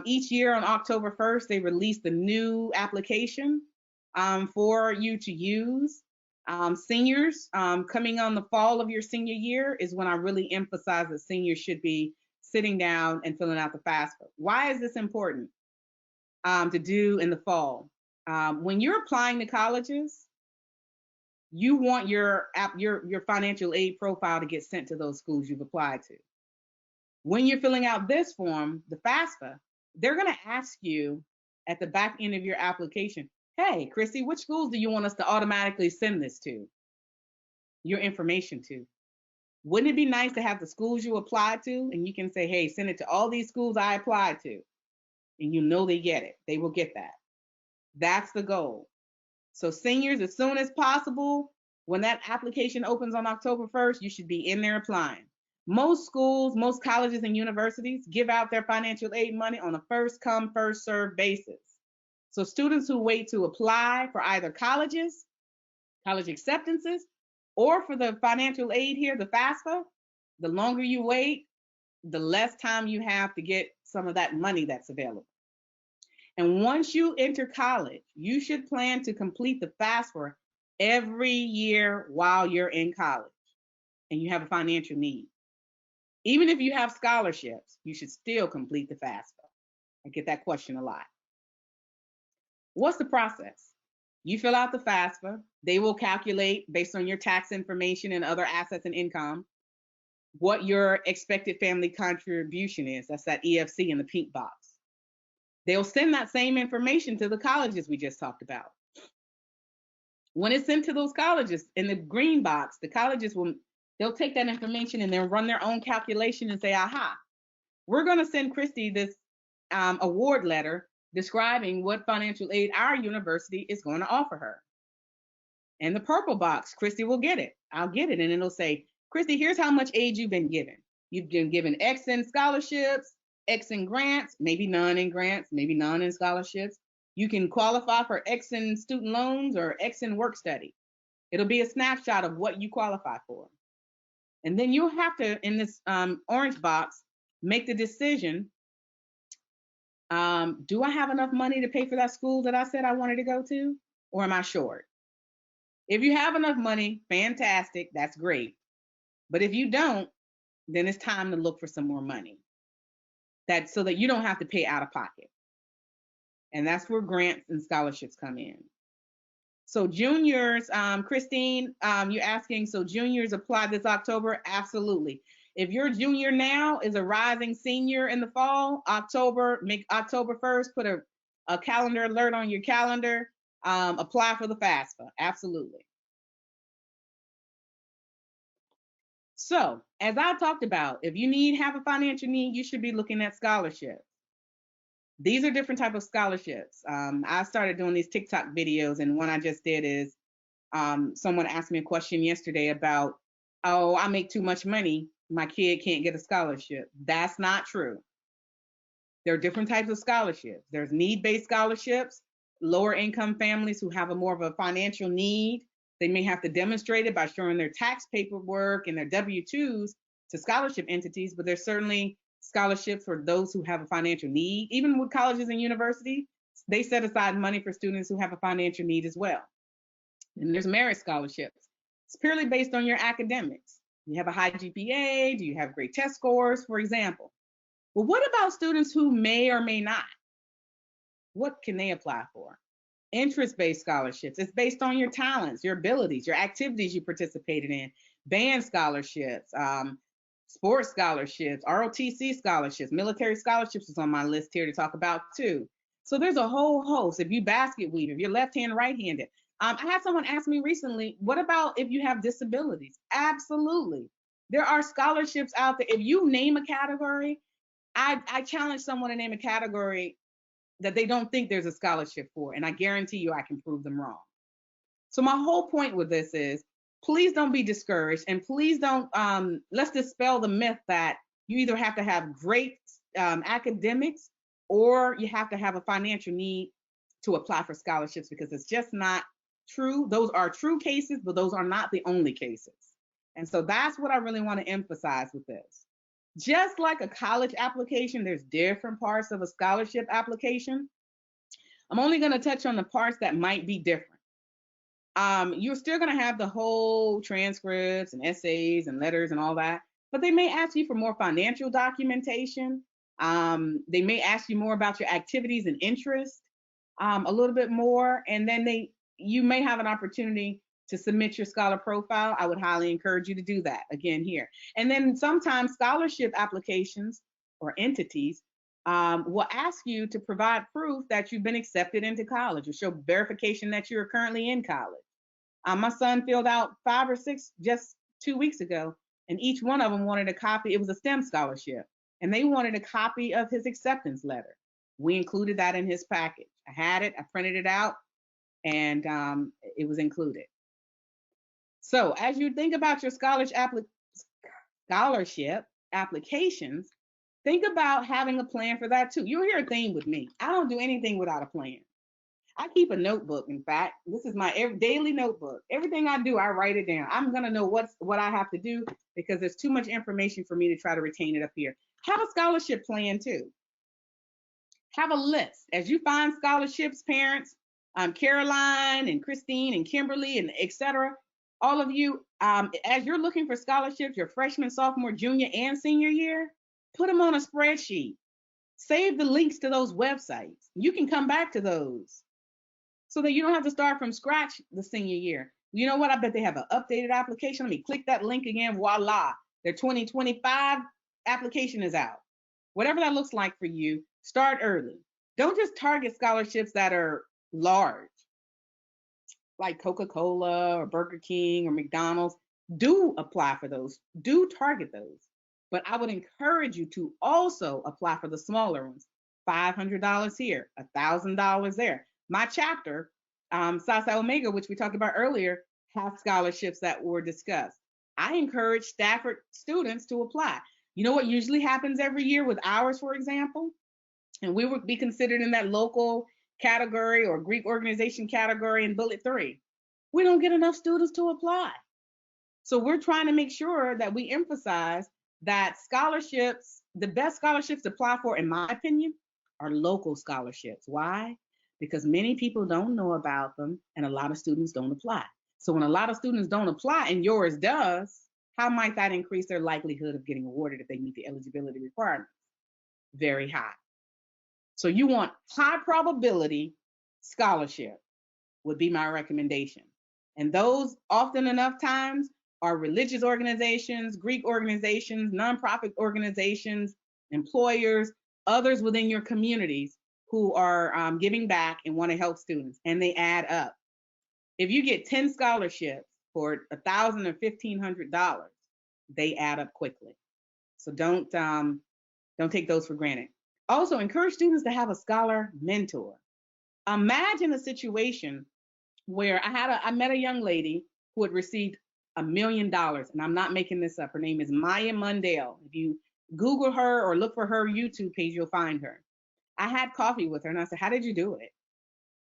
Each year on October 1st, they release the new application for you to use. Seniors, coming on the fall of your senior year is when I really emphasize that seniors should be sitting down and filling out the FAFSA. Why is this important to do in the fall? When you're applying to colleges, you want your financial aid profile to get sent to those schools you've applied to. When you're filling out this form, the FAFSA, they're going to ask you at the back end of your application, hey, Chrissy, which schools do you want us to automatically send this to, your information to? Wouldn't it be nice to have the schools you applied to, and you can say, hey, send it to all these schools I applied to, and you know they get it. They will get that. That's the goal. So seniors, as soon as possible, when that application opens on October 1st, you should be in there applying. Most schools, most colleges and universities give out their financial aid money on a first come, first served basis. So students who wait to apply for either college acceptances, or for the financial aid here, the FAFSA, the longer you wait, the less time you have to get some of that money that's available. And once you enter college, you should plan to complete the FAFSA every year while you're in college and you have a financial need. Even if you have scholarships, you should still complete the FAFSA. I get that question a lot. What's the process? You fill out the FAFSA. They will calculate, based on your tax information and other assets and income, what your expected family contribution is. That's that EFC in the pink box. They'll send that same information to the colleges we just talked about. When it's sent to those colleges in the green box, the colleges they'll take that information and they'll run their own calculation and say, aha, we're going to send Christy this award letter describing what financial aid our university is going to offer her. And the purple box, Christy will get it. I'll get it. And it'll say, Christy, here's how much aid you've been given. You've been given X in scholarships, X in grants, maybe none in grants, maybe none in scholarships. You can qualify for X in student loans or X in work study. It'll be a snapshot of what you qualify for. And then you'll have to, in this orange box, make the decision, do I have enough money to pay for that school that I said I wanted to go to, or am I short? If you have enough money, fantastic, that's great. But if you don't, then it's time to look for some more money. So that you don't have to pay out of pocket. And that's where grants and scholarships come in. So juniors, Christine, you're asking, so juniors apply this October? Absolutely. If your junior now is a rising senior in the fall, make October 1st, put a calendar alert on your calendar, apply for the FAFSA, absolutely. So, as I talked about, if you have a financial need, you should be looking at scholarships. These are different types of scholarships. I started doing these TikTok videos, and one I just did is someone asked me a question yesterday about, oh, I make too much money, my kid can't get a scholarship. That's not true. There are different types of scholarships. There's need-based scholarships, lower income families who have more of a financial need. They may have to demonstrate it by showing their tax paperwork and their W-2s to scholarship entities, but there's certainly scholarships for those who have a financial need. Even with colleges and universities, They set aside money for students who have a financial need as well. And there's merit scholarships. It's purely based on your academics. You have a high GPA? Do you have great test scores, for example? Well, what about students who may or may not? What can they apply for? Interest-based scholarships. It's based on your talents, your abilities, your activities you participated in. Band scholarships, sports scholarships, ROTC scholarships, military scholarships is on my list here to talk about too. So there's a whole host. If you basket weave, if you're left-handed, right-handed. I had someone ask me recently, what about if you have disabilities? Absolutely. There are scholarships out there. If you name a category, I challenge someone to name a category that they don't think there's a scholarship for, and I guarantee you I can prove them wrong. So my whole point with this is, please don't be discouraged, and please don't, let's dispel the myth that you either have to have great academics or you have to have a financial need to apply for scholarships, because it's just not true. Those are true cases, but those are not the only cases. And so that's what I really want to emphasize with this. Just like a college application, there's different parts of a scholarship application. I'm only going to touch on the parts that might be different. You're still going to have the whole transcripts and essays and letters and all that, but they may ask you for more financial documentation. They may ask you more about your activities and interests, a little bit more, and then you may have an opportunity to submit your scholar profile. I would highly encourage you to do that again here. And then sometimes scholarship applications or entities will ask you to provide proof that you've been accepted into college, or show verification that you're currently in college. My son filled out 5 or 6 just 2 weeks ago, and each one of them wanted a copy. It was a STEM scholarship, and they wanted a copy of his acceptance letter. We included that in his package. I had it, I printed it out, and it was included. So as you think about your scholarship applications, think about having a plan for that too. You'll hear a theme with me. I don't do anything without a plan. I keep a notebook. In fact, this is my daily notebook. Everything I do, I write it down. I'm gonna know what I have to do, because there's too much information for me to try to retain it up here. Have a scholarship plan too. Have a list. As you find scholarships, parents, Caroline and Christine and Kimberly and etc., all of you, as you're looking for scholarships, your freshman, sophomore, junior, and senior year, put them on a spreadsheet. Save the links to those websites. You can come back to those so that you don't have to start from scratch the senior year. You know what? I bet they have an updated application. Let me click that link again. Voila. Their 2025 application is out. Whatever that looks like for you, start early. Don't just target scholarships that are large, like Coca-Cola or Burger King or McDonald's. Do apply for those. Do target those. But I would encourage you to also apply for the smaller ones. $500 here, $1,000 there. My chapter, Psi Psi Omega, which we talked about earlier, has scholarships that were discussed. I encourage Stafford students to apply. You know what usually happens every year with ours, for example? And we would be considered in that local category or Greek organization category in bullet 3. We don't get enough students to apply. So we're trying to make sure that we emphasize that scholarships, the best scholarships to apply for, in my opinion, are local scholarships. Why? Because many people don't know about them, and a lot of students don't apply. So when a lot of students don't apply and yours does, how might that increase their likelihood of getting awarded if they meet the eligibility requirements? Very high. So you want high probability scholarship would be my recommendation. And those often enough times are religious organizations, Greek organizations, nonprofit organizations, employers, others within your communities who are giving back and want to help students, and they add up. If you get 10 scholarships for $1,000 or $1,500, they add up quickly. So don't take those for granted. Also, encourage students to have a scholar mentor. Imagine a situation where I met a young lady who had received $1 million, and I'm not making this up. Her name is Maya Mundell. If you Google her or look for her YouTube page, you'll find her. I had coffee with her, and I said, "How did you do it?"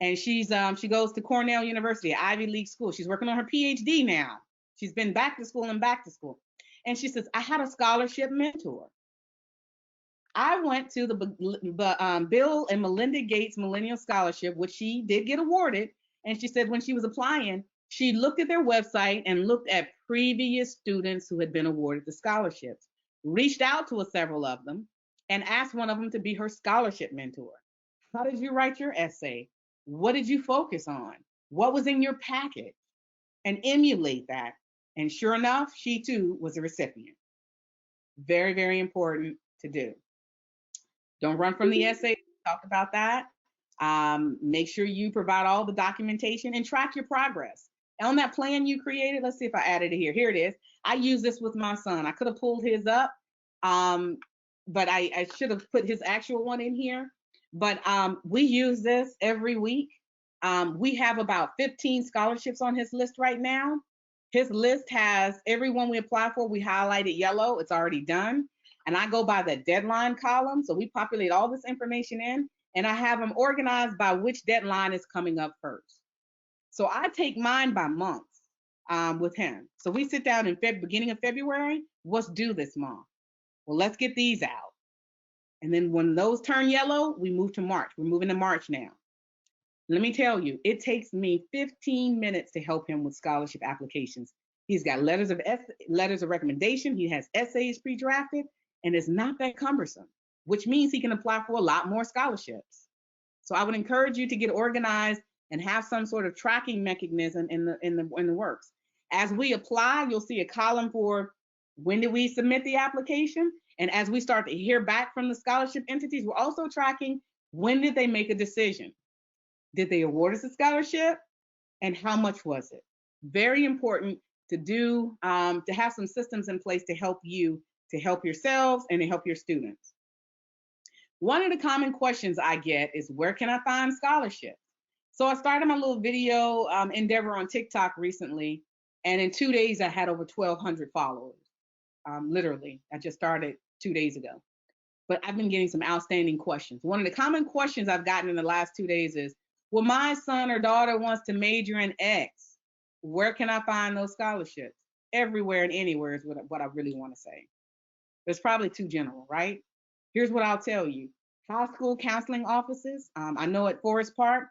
And she goes to Cornell University, an Ivy League school. She's working on her PhD now. She's been back to school and back to school. And she says, "I had a scholarship mentor." I went to the Bill and Melinda Gates Millennial Scholarship, which she did get awarded. And she said when she was applying, she looked at their website and looked at previous students who had been awarded the scholarships, reached out to several of them, and asked one of them to be her scholarship mentor. How did you write your essay? What did you focus on? What was in your packet? And emulate that. And sure enough, she too was a recipient. Very, very important to do. Don't run from the essay. We talked about that. Make sure you provide all the documentation and track your progress. On that plan you created, let's see if I added it here. Here it is. I use this with my son. I could have pulled his up, but I should have put his actual one in here. But we use this every week. We have about 15 scholarships on his list right now. His list has everyone we apply for, we highlighted yellow. It's already done. And I go by the deadline column. So we populate all this information in, and I have them organized by which deadline is coming up first. So I take mine by month with him. So we sit down in beginning of February. What's due this month? Well, let's get these out. And then when those turn yellow, we move to March. We're moving to March now. Let me tell you, it takes me 15 minutes to help him with scholarship applications. He's got letters of recommendation. He has essays pre-drafted, and it's not that cumbersome, which means he can apply for a lot more scholarships. So I would encourage you to get organized and have some sort of tracking mechanism in the works. As we apply, you'll see a column for when did we submit the application, and as we start to hear back from the scholarship entities, we're also tracking when did they make a decision. Did they award us a scholarship, and how much was it? Very important to do, to have some systems in place to help you, to help yourselves, and to help your students. One of the common questions I get is, where can I find scholarships? So I started my little video endeavor on TikTok recently, and in 2 days I had over 1,200 followers. Literally, I just started 2 days ago. But I've been getting some outstanding questions. One of the common questions I've gotten in the last 2 days is, well, my son or daughter wants to major in X. Where can I find those scholarships? Everywhere and anywhere is what I really want to say. It's probably too general, right? Here's what I'll tell you. High school counseling offices, I know at Forest Park,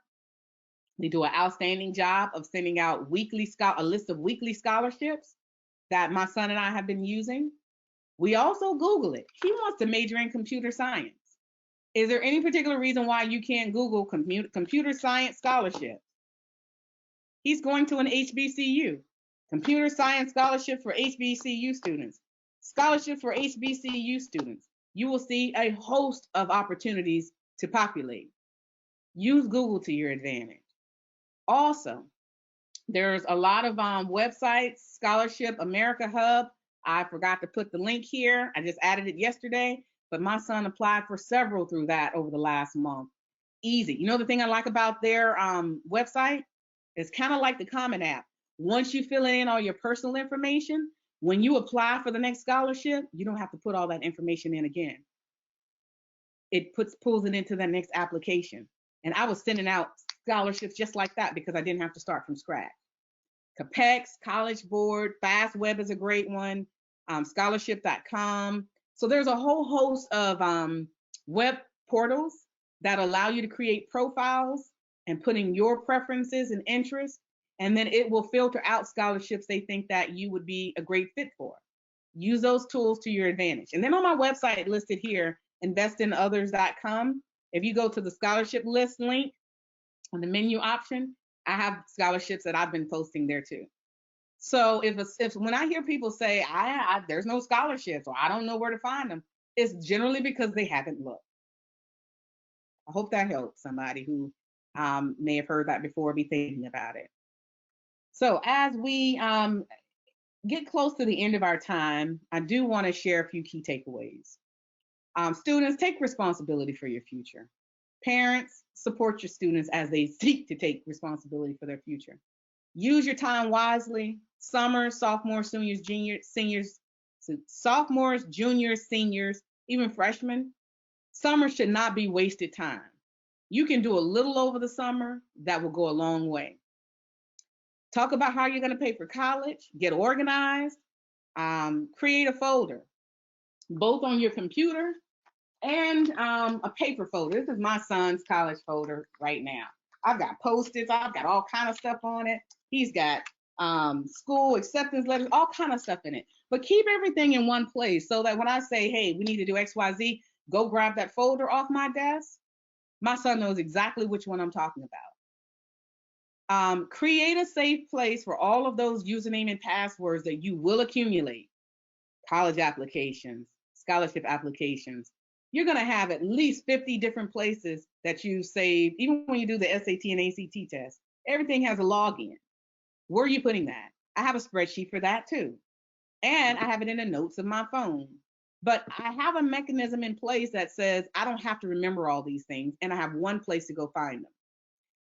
they do an outstanding job of sending out a list of weekly scholarships that my son and I have been using. We also Google it. He wants to major in computer science. Is there any particular reason why you can't Google computer science scholarship? He's going to an HBCU. Computer science scholarship for HBCU students. Scholarship for HBCU students. You will see a host of opportunities to populate. Use Google to your advantage. Also, there's a lot of websites, Scholarship America Hub. I forgot to put the link here. I just added it yesterday, but my son applied for several through that over the last month. Easy. You know the thing I like about their website? It's kind of like the Common App. Once you fill in all your personal information, when you apply for the next scholarship, you don't have to put all that information in again. It pulls it into the next application. And I was sending out scholarships just like that because I didn't have to start from scratch. CAPEX, College Board, FastWeb is a great one, scholarship.com. So there's a whole host of web portals that allow you to create profiles and put in your preferences and interests, and then it will filter out scholarships they think that you would be a great fit for. Use those tools to your advantage. And then on my website listed here, investinothers.com, if you go to the scholarship list link on the menu option, I have scholarships that I've been posting there too. So if when I hear people say there's no scholarships or I don't know where to find them, it's generally because they haven't looked. I hope that helps somebody who may have heard that before, be thinking about it. So as we get close to the end of our time, I do want to share a few key takeaways. Students, take responsibility for your future. Parents, support your students as they seek to take responsibility for their future. Use your time wisely. Summer, sophomores, juniors, seniors, even freshmen. Summer should not be wasted time. You can do a little over the summer. That will go a long way. Talk about how you're going to pay for college. Get organized. Create a folder, both on your computer and a paper folder. This is my son's college folder right now. I've got Post-its, I've got all kind of stuff on it. He's got school acceptance letters, all kind of stuff in it. But keep everything in one place so that when I say, hey, we need to do XYZ, go grab that folder off my desk. My son knows exactly which one I'm talking about. Create a safe place for all of those username and passwords that you will accumulate. College applications, scholarship applications. You're going to have at least 50 different places that you save, even when you do the SAT and ACT test. Everything has a login. Where are you putting that? I have a spreadsheet for that too. And I have it in the notes of my phone. But I have a mechanism in place that says I don't have to remember all these things, and I have one place to go find them.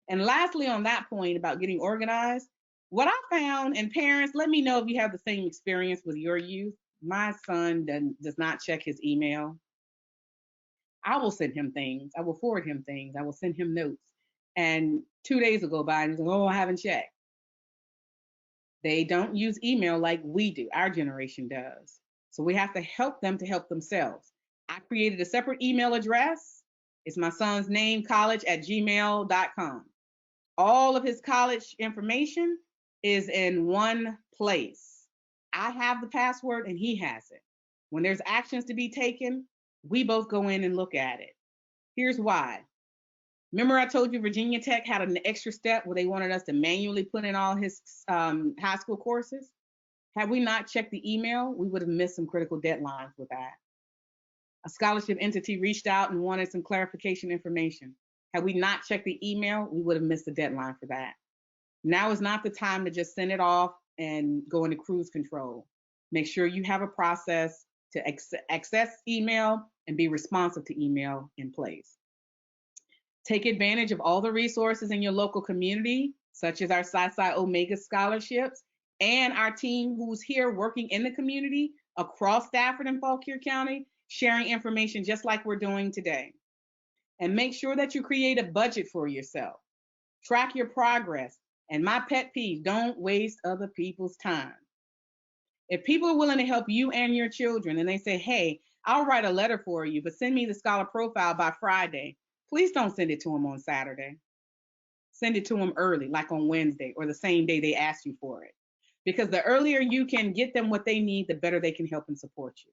And lastly, on that point about getting organized, what I found, and parents, let me know if you have the same experience with your youth. My son does not check his email. I will send him things. I will forward him things. I will send him notes. And 2 days will go by and he's like, oh, I haven't checked. They don't use email like we do. Our generation does. So we have to help them to help themselves. I created a separate email address. It's my son's name, college@gmail.com. All of his college information is in one place. I have the password and he has it. When there's actions to be taken, we both go in and look at it. Here's why. Remember I told you Virginia Tech had an extra step where they wanted us to manually put in all his high school courses? Had we not checked the email, we would have missed some critical deadlines with that. A scholarship entity reached out and wanted some clarification information. Had we not checked the email, we would have missed the deadline for that. Now is not the time to just send it off and go into cruise control. Make sure you have a process to access email and be responsive to email in place. Take advantage of all the resources in your local community, such as our Psi Psi Omega scholarships and our team who's here working in the community across Stafford and Fauquier County, sharing information just like we're doing today. And make sure that you create a budget for yourself. Track your progress. And my pet peeve, don't waste other people's time. If people are willing to help you and your children and they say, hey, I'll write a letter for you, but send me the scholar profile by Friday, please don't send it to them on Saturday. Send it to them early, like on Wednesday or the same day they ask you for it. Because the earlier you can get them what they need, the better they can help and support you.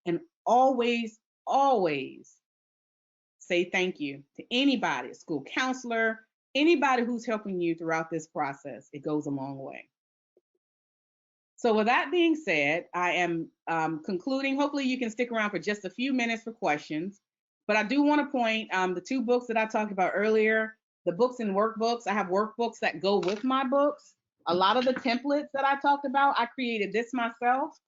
And always, always say thank you to anybody, a school counselor, anybody who's helping you throughout this process. It goes a long way. So with that being said, I am concluding. Hopefully you can stick around for just a few minutes for questions. But I do want to point the two books that I talked about earlier, the books and workbooks. I have workbooks that go with my books. A lot of the templates that I talked about, I created this myself.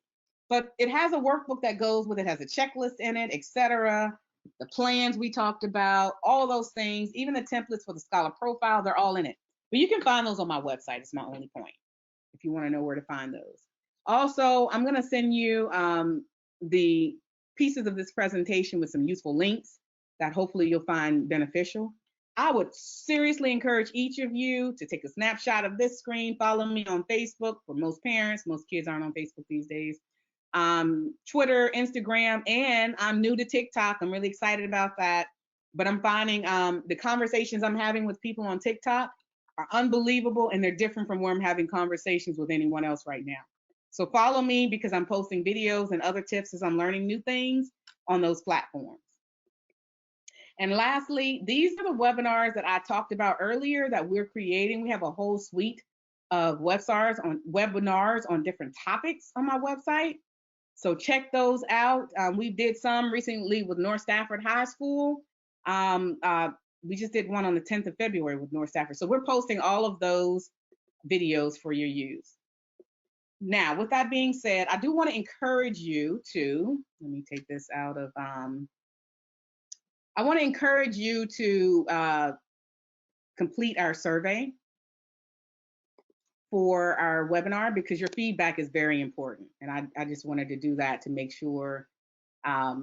But it has a workbook that goes with it, has a checklist in it, etc. The plans we talked about, all those things, even the templates for the scholar profile, they're all in it. But you can find those on my website. It's my only point, if you want to know where to find those. Also, I'm going to send you the pieces of this presentation with some useful links that hopefully you'll find beneficial. I would seriously encourage each of you to take a snapshot of this screen, follow me on Facebook. For most parents, most kids aren't on Facebook these days. Twitter, Instagram, and I'm new to TikTok. I'm really excited about that. But I'm finding the conversations I'm having with people on TikTok are unbelievable, and they're different from where I'm having conversations with anyone else right now. So follow me because I'm posting videos and other tips as I'm learning new things on those platforms. And lastly, these are the webinars that I talked about earlier that we're creating. We have a whole suite of webinars on different topics on my website. So check those out. We did some recently with North Stafford High School. We just did one on the 10th of February with North Stafford. So we're posting all of those videos for your use. Now, with that being said, I do want to encourage you to, let me take this out of, I want to encourage you to complete our survey for our webinar because your feedback is very important. And I just wanted to do that to make sure I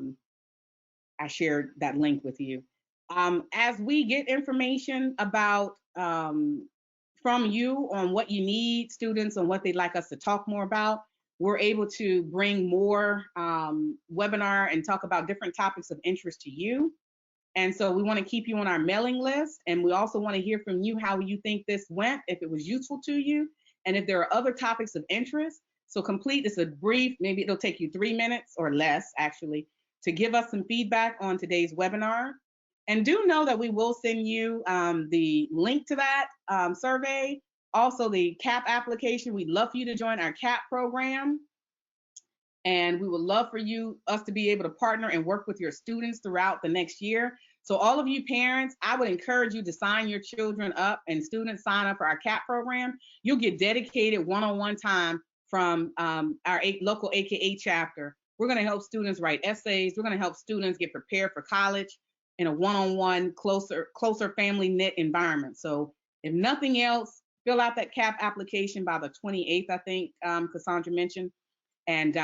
shared that link with you. As we get information about from you on what you need, students, on what they'd like us to talk more about, we're able to bring more webinar and talk about different topics of interest to you. And so we want to keep you on our mailing list. And we also want to hear from you how you think this went, if it was useful to you, and if there are other topics of interest. So complete is a brief, maybe it'll take you 3 minutes or less actually, to give us some feedback on today's webinar. And do know that we will send you the link to that survey, also the CAP application. We'd love for you to join our CAP program. And we would love for us to be able to partner and work with your students throughout the next year. So all of you parents, I would encourage you to sign your children up, and students sign up for our CAP program. You'll get dedicated one-on-one time from our local AKA chapter. We're gonna help students write essays. We're gonna help students get prepared for college in a one-on-one, closer family knit environment. So if nothing else, fill out that CAP application by the 28th, I think Cassandra mentioned. And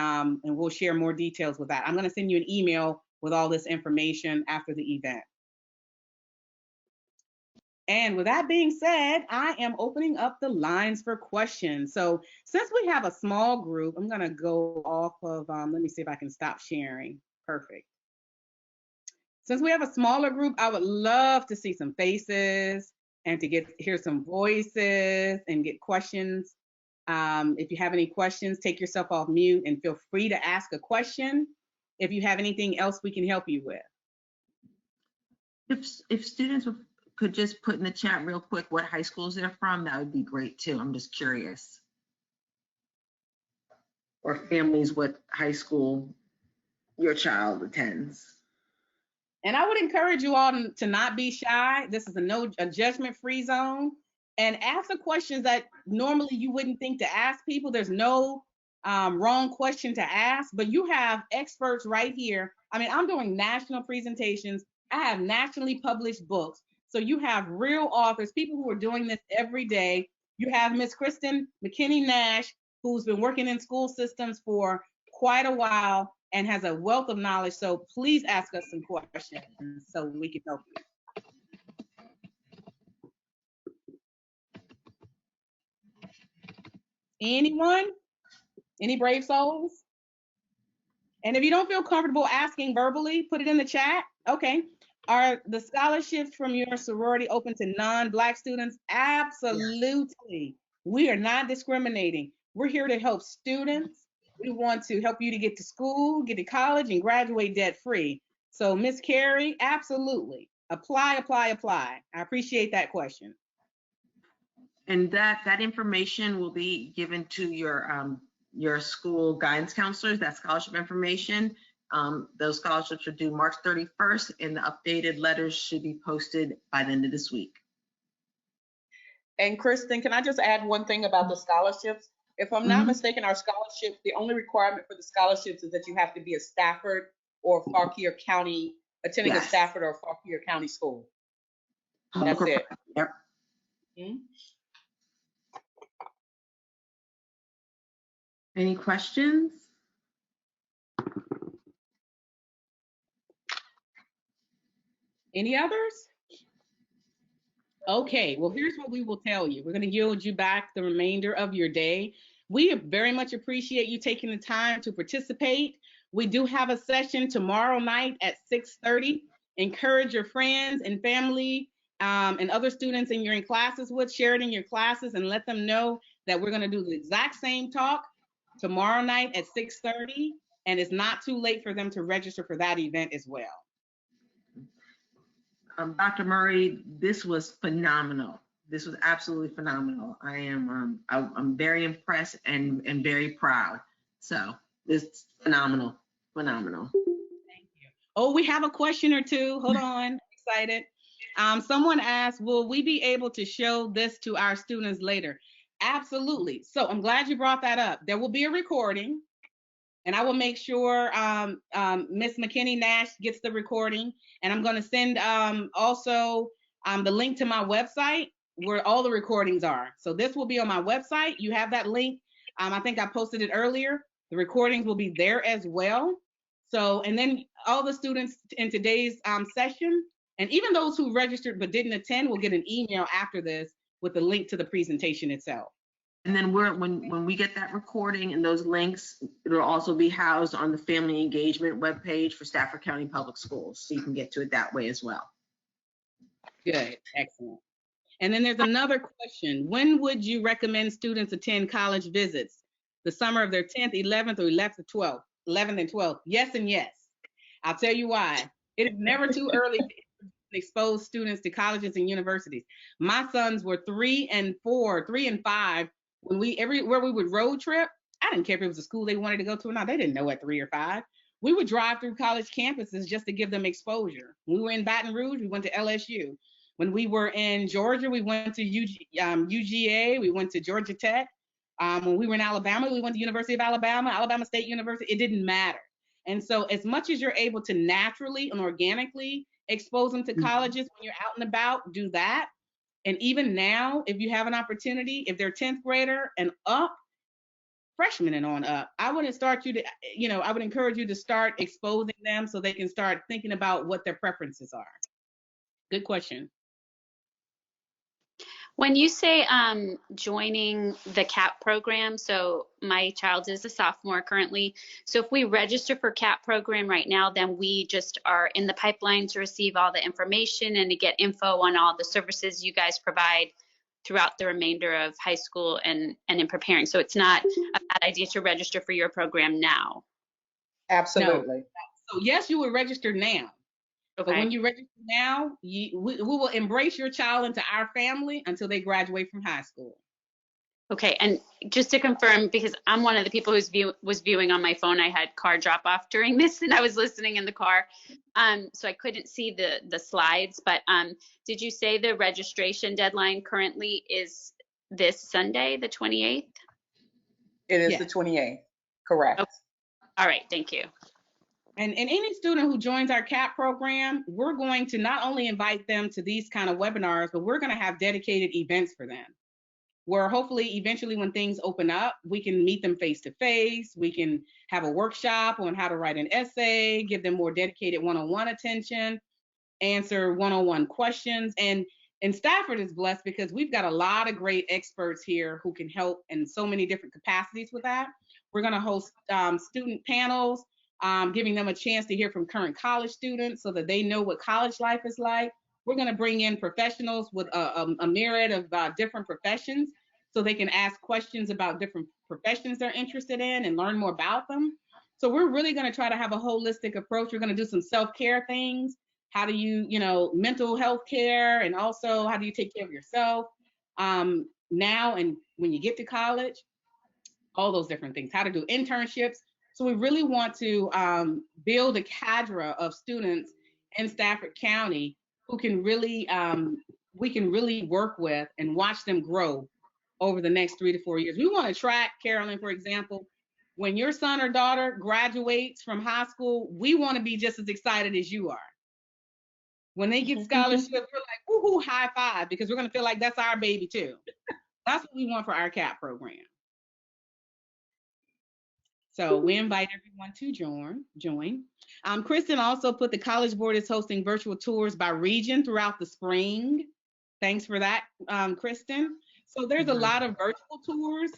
we'll share more details with that. I'm going to send you an email with all this information after the event. And with that being said, I am opening up the lines for questions. So since we have a small group, I'm going to go off of, let me see if I can stop sharing. Perfect. Since we have a smaller group, I would love to see some faces and to hear some voices and get questions. If you have any questions, take yourself off mute and feel free to ask a question if you have anything else we can help you with. If students could just put in the chat real quick what high schools they're from, that would be great too. I'm just curious. Or families, what high school your child attends. And I would encourage you all to not be shy. This is a judgment-free zone. And ask the questions that normally you wouldn't think to ask people. There's no wrong question to ask, but you have experts right here. I mean, I'm doing national presentations. I have nationally published books. So you have real authors, people who are doing this every day. You have Miss Kristen McKinney-Nash, who's been working in school systems for quite a while and has a wealth of knowledge. So please ask us some questions so we can help you. Anyone? Any brave souls? And if you don't feel comfortable asking verbally, put it in the chat. Okay. Are the scholarships from your sorority open to non-Black students? Absolutely. We are not discriminating. We're here to help students. We want to help you to get to school, get to college, and graduate debt-free. So Miss Carrie, absolutely. Apply, apply, apply. I appreciate that question. And that information will be given to your school guidance counselors, that scholarship information. Those scholarships are due March 31st, and the updated letters should be posted by the end of this week. And Kristen, can I just add one thing about the scholarships? If I'm not mistaken, our scholarships, the only requirement for the scholarships is that you have to be a Stafford or Fauquier County, attending a Stafford or Fauquier County school. That's it. Yep. Any questions? Any others? Okay, well, here's what we will tell you. We're going to yield you back the remainder of your day. We very much appreciate you taking the time to participate. We do have a session tomorrow night at 6:30. Encourage your friends and family and other students in you're in classes with, share it in your classes and let them know that we're going to do the exact same talk tomorrow night at 6:30, and it's not too late for them to register for that event as well. Dr. Murray, this was phenomenal. This was absolutely phenomenal. I'm very impressed and very proud. So it's phenomenal. Thank you. Oh, we have a question or two. Hold on, excited. Someone asked, will we be able to show this to our students later? Absolutely. So I'm glad you brought that up. There will be a recording, and I will make sure Miss McKinney-Nash gets the recording. And I'm going to send also the link to my website where all the recordings are. So this will be on my website. You have that link. I think I posted it earlier. The recordings will be there as well. So, and then all the students in today's session, and even those who registered but didn't attend, will get an email after this with the link to the presentation itself. And then when we get that recording and those links, it'll also be housed on the family engagement webpage for Stafford County Public Schools. So you can get to it that way as well. Good, excellent. And then there's another question. When would you recommend students attend college visits? The summer of their 10th, 11th, or 11th and 12th? Yes and yes. I'll tell you why. It is never too early to expose students to colleges and universities. My sons were 3 and 4, 3 and 5. When everywhere we would road trip, I didn't care if it was a school they wanted to go to or not. They didn't know at 3 or 5. We would drive through college campuses just to give them exposure. When we were in Baton Rouge, we went to LSU. When we were in Georgia, we went to UGA, we went to Georgia Tech. When we were in Alabama, we went to University of Alabama, Alabama State University. It didn't matter. And so as much as you're able to naturally and organically expose them to colleges when you're out and about, do that. And even now, if you have an opportunity, if they're 10th grader and up, freshmen and on up, I would encourage you to start exposing them so they can start thinking about what their preferences are. Good question. When you say joining the CAP program, so my child is a sophomore currently. So if we register for CAP program right now, then we just are in the pipeline to receive all the information and to get info on all the services you guys provide throughout the remainder of high school and in preparing. So it's not a bad idea to register for your program now. Absolutely. No. So yes, you would register now. Okay. But when you register now, we will embrace your child into our family until they graduate from high school. Okay, and just to confirm, because I'm one of the people who was viewing on my phone, I had car drop off during this, and I was listening in the car, so I couldn't see the slides. But did you say the registration deadline currently is this Sunday, the 28th? It is Yes. the 28th, correct. Okay. All right, thank you. And any student who joins our CAP program, we're going to not only invite them to these kind of webinars, but we're going to have dedicated events for them, where hopefully eventually when things open up, we can meet them face to face. We can have a workshop on how to write an essay, give them more dedicated one-on-one attention, answer one-on-one questions. And Stafford is blessed because we've got a lot of great experts here who can help in so many different capacities with that. We're going to host student panels, giving them a chance to hear from current college students so that they know what college life is like. We're going to bring in professionals with a myriad of different professions so they can ask questions about different professions they're interested in and learn more about them. So we're really going to try to have a holistic approach. We're going to do some self-care things. How do you, mental health care, and also how do you take care of yourself now and when you get to college, all those different things, how to do internships. So we really want to build a cadre of students in Stafford County who can really, we can really work with and watch them grow over the next 3 to 4 years. We want to track, Carolyn, for example, when your son or daughter graduates from high school, we want to be just as excited as you are. When they get scholarships, we're like, woohoo, high five, because we're going to feel like that's our baby too. That's what we want for our CAP program. So we invite everyone to join. Kristen also put the College Board is hosting virtual tours by region throughout the spring. Thanks for that, Kristen. So there's a lot of virtual tours.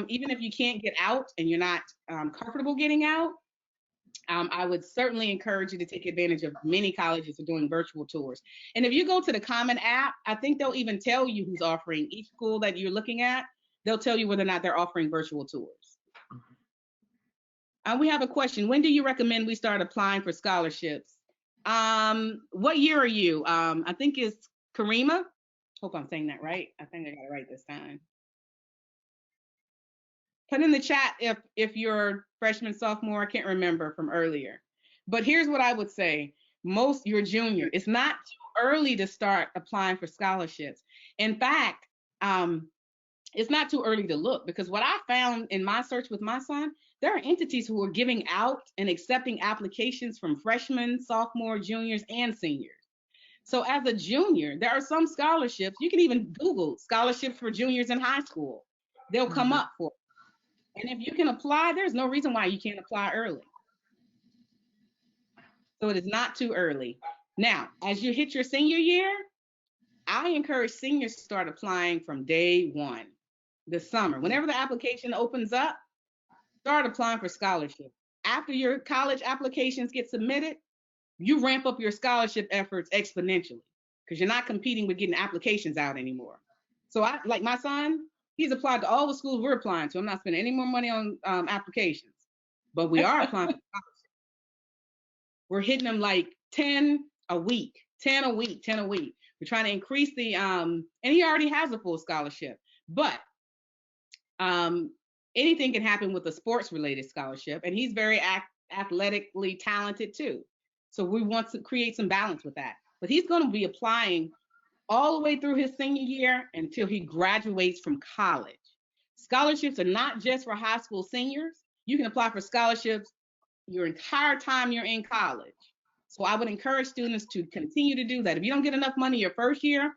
Even if you can't get out and you're not comfortable getting out, I would certainly encourage you to take advantage of many colleges are doing virtual tours. And if you go to the Common App, I think they'll even tell you who's offering each school that you're looking at. They'll tell you whether or not they're offering virtual tours. We have a question. When do you recommend we start applying for scholarships? What year are you? I think it's Karima. Hope I'm saying that right. I think I got it right this time. Put in the chat if you're freshman, sophomore, I can't remember from earlier. But here's what I would say. You're junior. It's not too early to start applying for scholarships. In fact, it's not too early to look, because what I found in my search with my son, there are entities who are giving out and accepting applications from freshmen, sophomore, juniors, and seniors. So as a junior, there are some scholarships. You can even Google scholarships for juniors in high school. They'll come up for you. And if you can apply, there's no reason why you can't apply early. So it is not too early. Now, as you hit your senior year, I encourage seniors to start applying from day one. this summer. Whenever the application opens up, start applying for scholarships. After your college applications get submitted, you ramp up your scholarship efforts exponentially because you're not competing with getting applications out anymore. So I, like my son, he's applied to all the schools we're applying to. I'm not spending any more money on applications, but we are applying for scholarships. We're hitting them like 10 a week, 10 a week, 10 a week. We're trying to increase the, and he already has a full scholarship, but anything can happen with a sports related scholarship. And he's very athletically talented too. So we want to create some balance with that. But he's going to be applying all the way through his senior year until he graduates from college. Scholarships are not just for high school seniors. You can apply for scholarships your entire time you're in college. So I would encourage students to continue to do that. If you don't get enough money your first year,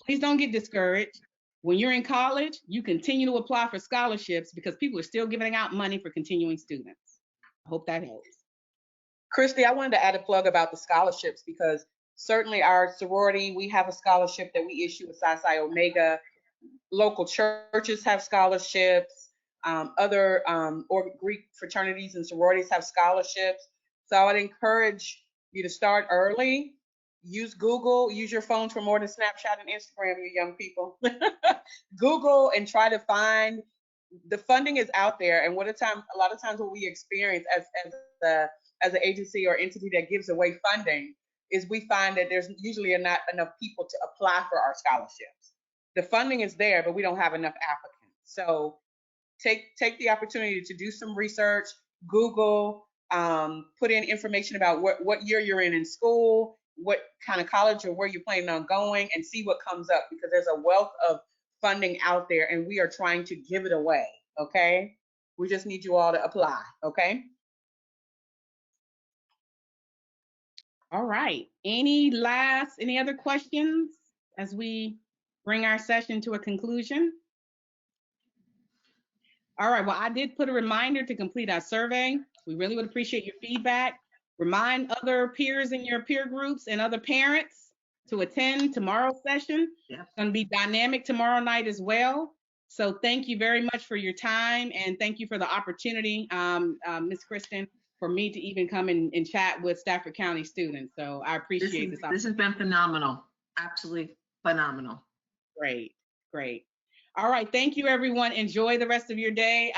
please don't get discouraged. When you're in college, you continue to apply for scholarships because people are still giving out money for continuing students. I hope that helps. Christy, I wanted to add a plug about the scholarships because certainly our sorority, we have a scholarship that we issue with Psi Psi Omega. Local churches have scholarships. Other or Greek fraternities and sororities have scholarships. So I would encourage you to start early. Use Google, use your phones for more than Snapchat and Instagram, you young people. Google and try to find, the funding is out there. And a lot of times what we experience as an agency or entity that gives away funding is we find that there's usually not enough people to apply for our scholarships. The funding is there, but we don't have enough applicants. So take the opportunity to do some research, Google, put in information about what year you're in school, what kind of college or where you're planning on going, and see what comes up, because there's a wealth of funding out there and we are trying to give it away, okay? We just need you all to apply, okay? All right. Any other questions as we bring our session to a conclusion? All right. Well, I did put a reminder to complete our survey. We really would appreciate your feedback. Remind other peers in your peer groups and other parents to attend tomorrow's session. Yeah. It's going to be dynamic tomorrow night as well. So thank you very much for your time, and thank you for the opportunity, Ms. Kristen, for me to even come and chat with Stafford County students. So I appreciate this. This has been phenomenal. Absolutely phenomenal. Great, great. All right, thank you, everyone. Enjoy the rest of your day.